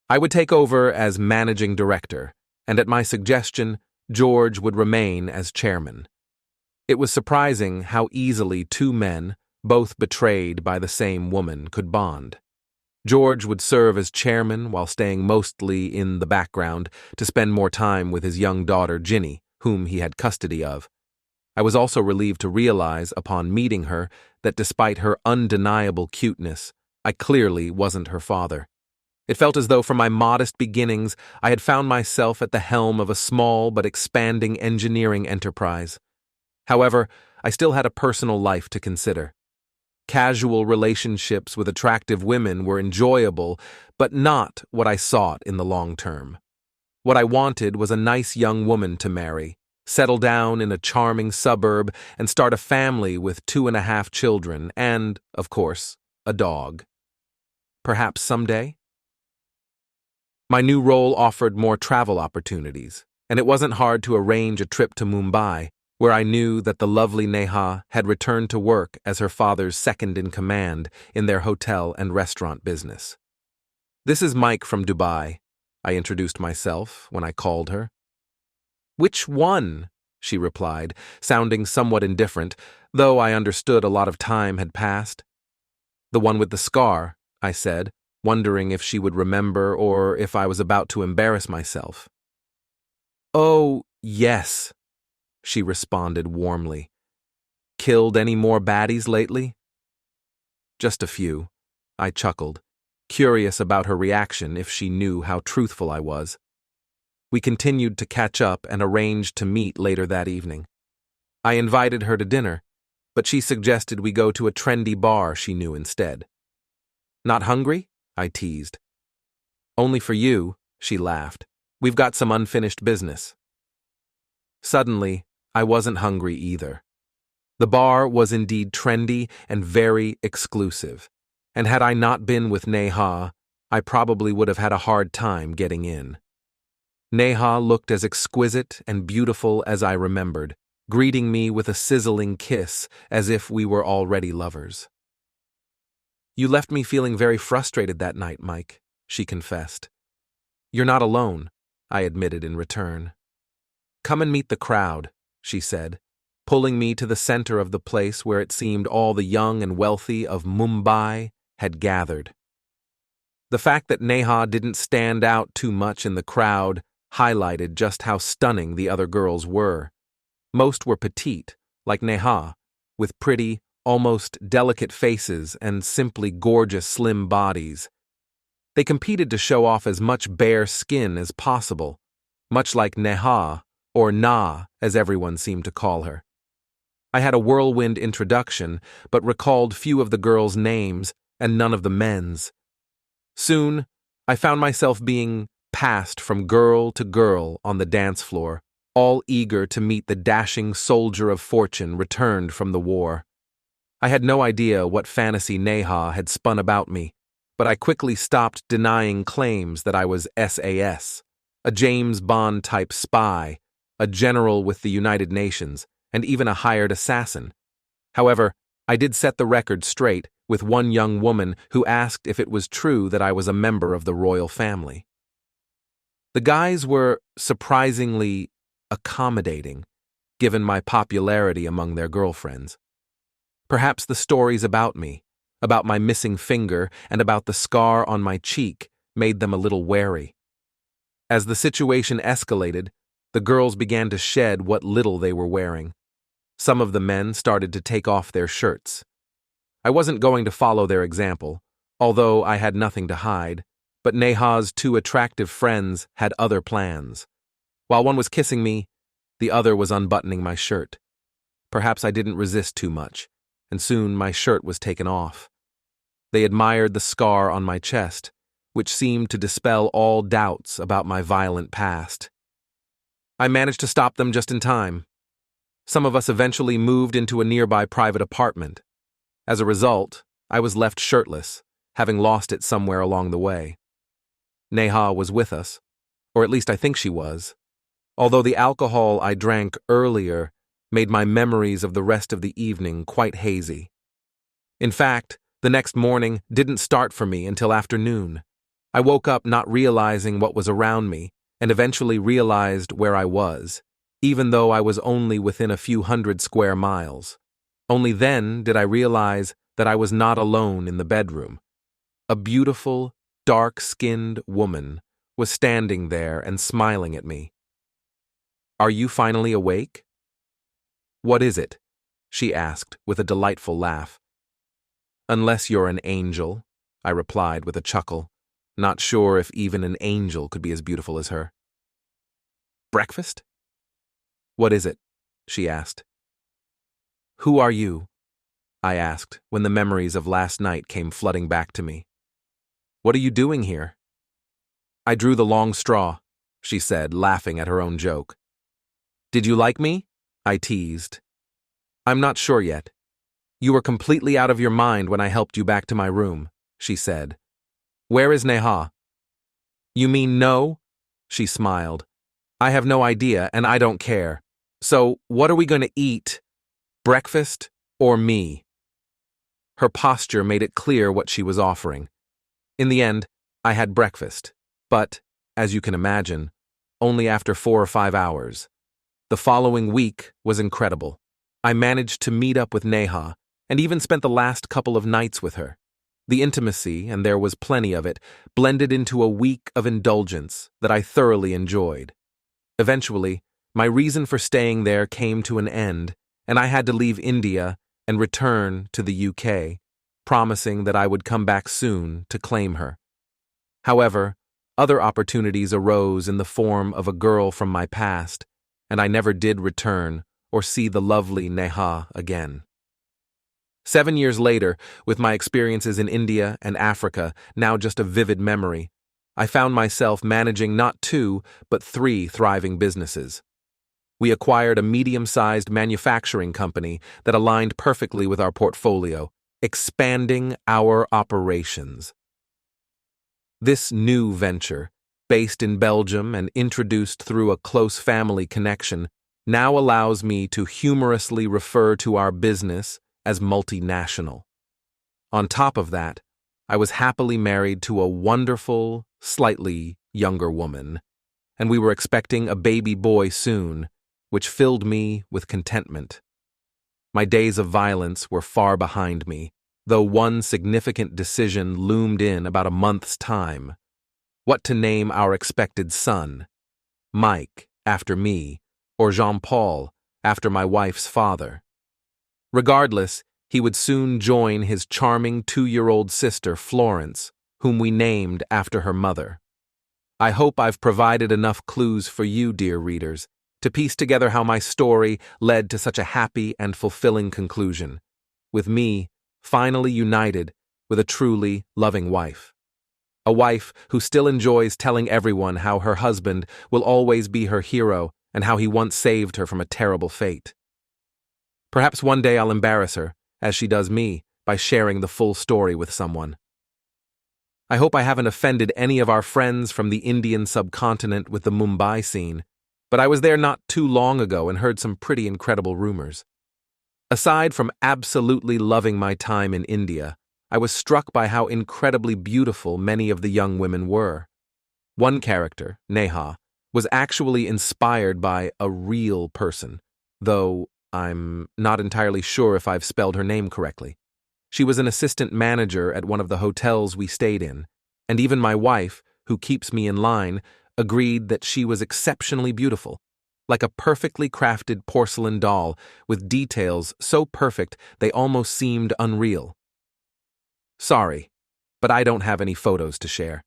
I would take over as managing director, and at my suggestion, George would remain as chairman. It was surprising how easily two men, both betrayed by the same woman, could bond. George would serve as chairman while staying mostly in the background to spend more time with his young daughter Ginny, whom he had custody of. I was also relieved to realize, upon meeting her, that despite her undeniable cuteness, I clearly wasn't her father. It felt as though from my modest beginnings I had found myself at the helm of a small but expanding engineering enterprise. However, I still had a personal life to consider. Casual relationships with attractive women were enjoyable, but not what I sought in the long term. What I wanted was a nice young woman to marry, settle down in a charming suburb, and start a family with 2.5 children and, of course, a dog. Perhaps someday? My new role offered more travel opportunities, and it wasn't hard to arrange a trip to Mumbai, where I knew that the lovely Neha had returned to work as her father's second-in-command in their hotel and restaurant business. "This is Mike from Dubai," I introduced myself when I called her. "Which one?" she replied, sounding somewhat indifferent, though I understood a lot of time had passed. "The one with the scar," I said, wondering if she would remember or if I was about to embarrass myself. "Oh, yes," she responded warmly. "Killed any more baddies lately?" "Just a few," I chuckled, curious about her reaction if she knew how truthful I was. We continued to catch up and arranged to meet later that evening. I invited her to dinner, but she suggested we go to a trendy bar she knew instead. "Not hungry?" I teased. "Only for you," she laughed. "We've got some unfinished business." Suddenly, I wasn't hungry either. The bar was indeed trendy and very exclusive, and had I not been with Neha, I probably would have had a hard time getting in. Neha looked as exquisite and beautiful as I remembered, greeting me with a sizzling kiss as if we were already lovers. "You left me feeling very frustrated that night, Mike," she confessed. "You're not alone," I admitted in return. "Come and meet the crowd," she said, pulling me to the center of the place where it seemed all the young and wealthy of Mumbai had gathered. The fact that Neha didn't stand out too much in the crowd highlighted just how stunning the other girls were. Most were petite, like Neha, with pretty, almost delicate faces and simply gorgeous slim bodies. They competed to show off as much bare skin as possible, much like Neha, or Na, as everyone seemed to call her. I had a whirlwind introduction, but recalled few of the girls' names and none of the men's. Soon, I found myself being passed from girl to girl on the dance floor, all eager to meet the dashing soldier of fortune returned from the war. I had no idea what fantasy Neha had spun about me, but I quickly stopped denying claims that I was SAS, a James Bond-type spy, a general with the United Nations, and even a hired assassin. However, I did set the record straight with one young woman who asked if it was true that I was a member of the royal family. The guys were surprisingly accommodating, given my popularity among their girlfriends. Perhaps the stories about me, about my missing finger, and about the scar on my cheek made them a little wary. As the situation escalated, the girls began to shed what little they were wearing. Some of the men started to take off their shirts. I wasn't going to follow their example, although I had nothing to hide, but Neha's two attractive friends had other plans. While one was kissing me, the other was unbuttoning my shirt. Perhaps I didn't resist too much, and soon my shirt was taken off. They admired the scar on my chest, which seemed to dispel all doubts about my violent past. I managed to stop them just in time. Some of us eventually moved into a nearby private apartment. As a result, I was left shirtless, having lost it somewhere along the way. Neha was with us, or at least I think she was, although the alcohol I drank earlier made my memories of the rest of the evening quite hazy. In fact, the next morning didn't start for me until afternoon. I woke up not realizing what was around me, and eventually realized where I was, even though I was only within a few hundred square miles. Only then did I realize that I was not alone in the bedroom. A beautiful, dark-skinned woman was standing there and smiling at me. "Are you finally awake?" "What is it?" she asked with a delightful laugh. "Unless you're an angel," I replied with a chuckle, not sure if even an angel could be as beautiful as her. "Breakfast?" "What is it?" she asked. "Who are you?" I asked when the memories of last night came flooding back to me. "What are you doing here?" "I drew the long straw," she said, laughing at her own joke. "Did you like me?" I teased. "I'm not sure yet. You were completely out of your mind when I helped you back to my room," she said. "Where is Neha?" "You mean no?" She smiled. "I have no idea, and I don't care. So, what are we going to eat? Breakfast or me?" Her posture made it clear what she was offering. In the end, I had breakfast, but, as you can imagine, only after 4 or 5 hours. The following week was incredible. I managed to meet up with Neha, and even spent the last couple of nights with her. The intimacy, and there was plenty of it, blended into a week of indulgence that I thoroughly enjoyed. Eventually, my reason for staying there came to an end, and I had to leave India and return to the UK, promising that I would come back soon to claim her. However, other opportunities arose in the form of a girl from my past, and I never did return or see the lovely Neha again. 7 years later, with my experiences in India and Africa now just a vivid memory, I found myself managing not 2, but 3 thriving businesses. We acquired a medium-sized manufacturing company that aligned perfectly with our portfolio, expanding our operations. This new venture, based in Belgium and introduced through a close family connection, now allows me to humorously refer to our business as multinational. On top of that, I was happily married to a wonderful, slightly younger woman, and we were expecting a baby boy soon, which filled me with contentment. My days of violence were far behind me, though one significant decision loomed in about a month's time: what to name our expected son, Mike, after me, or Jean-Paul, after my wife's father. Regardless, he would soon join his charming 2-year-old sister, Florence, whom we named after her mother. I hope I've provided enough clues for you, dear readers, to piece together how my story led to such a happy and fulfilling conclusion, with me finally united with a truly loving wife. A wife who still enjoys telling everyone how her husband will always be her hero and how he once saved her from a terrible fate. Perhaps one day I'll embarrass her, as she does me, by sharing the full story with someone. I hope I haven't offended any of our friends from the Indian subcontinent with the Mumbai scene, but I was there not too long ago and heard some pretty incredible rumors. Aside from absolutely loving my time in India, I was struck by how incredibly beautiful many of the young women were. One character, Neha, was actually inspired by a real person, though I'm not entirely sure if I've spelled her name correctly. She was an assistant manager at one of the hotels we stayed in, and even my wife, who keeps me in line, agreed that she was exceptionally beautiful, like a perfectly crafted porcelain doll with details so perfect they almost seemed unreal. Sorry, but I don't have any photos to share.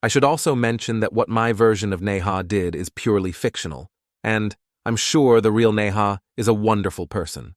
I should also mention that what my version of Neha did is purely fictional, and I'm sure the real Neha is a wonderful person.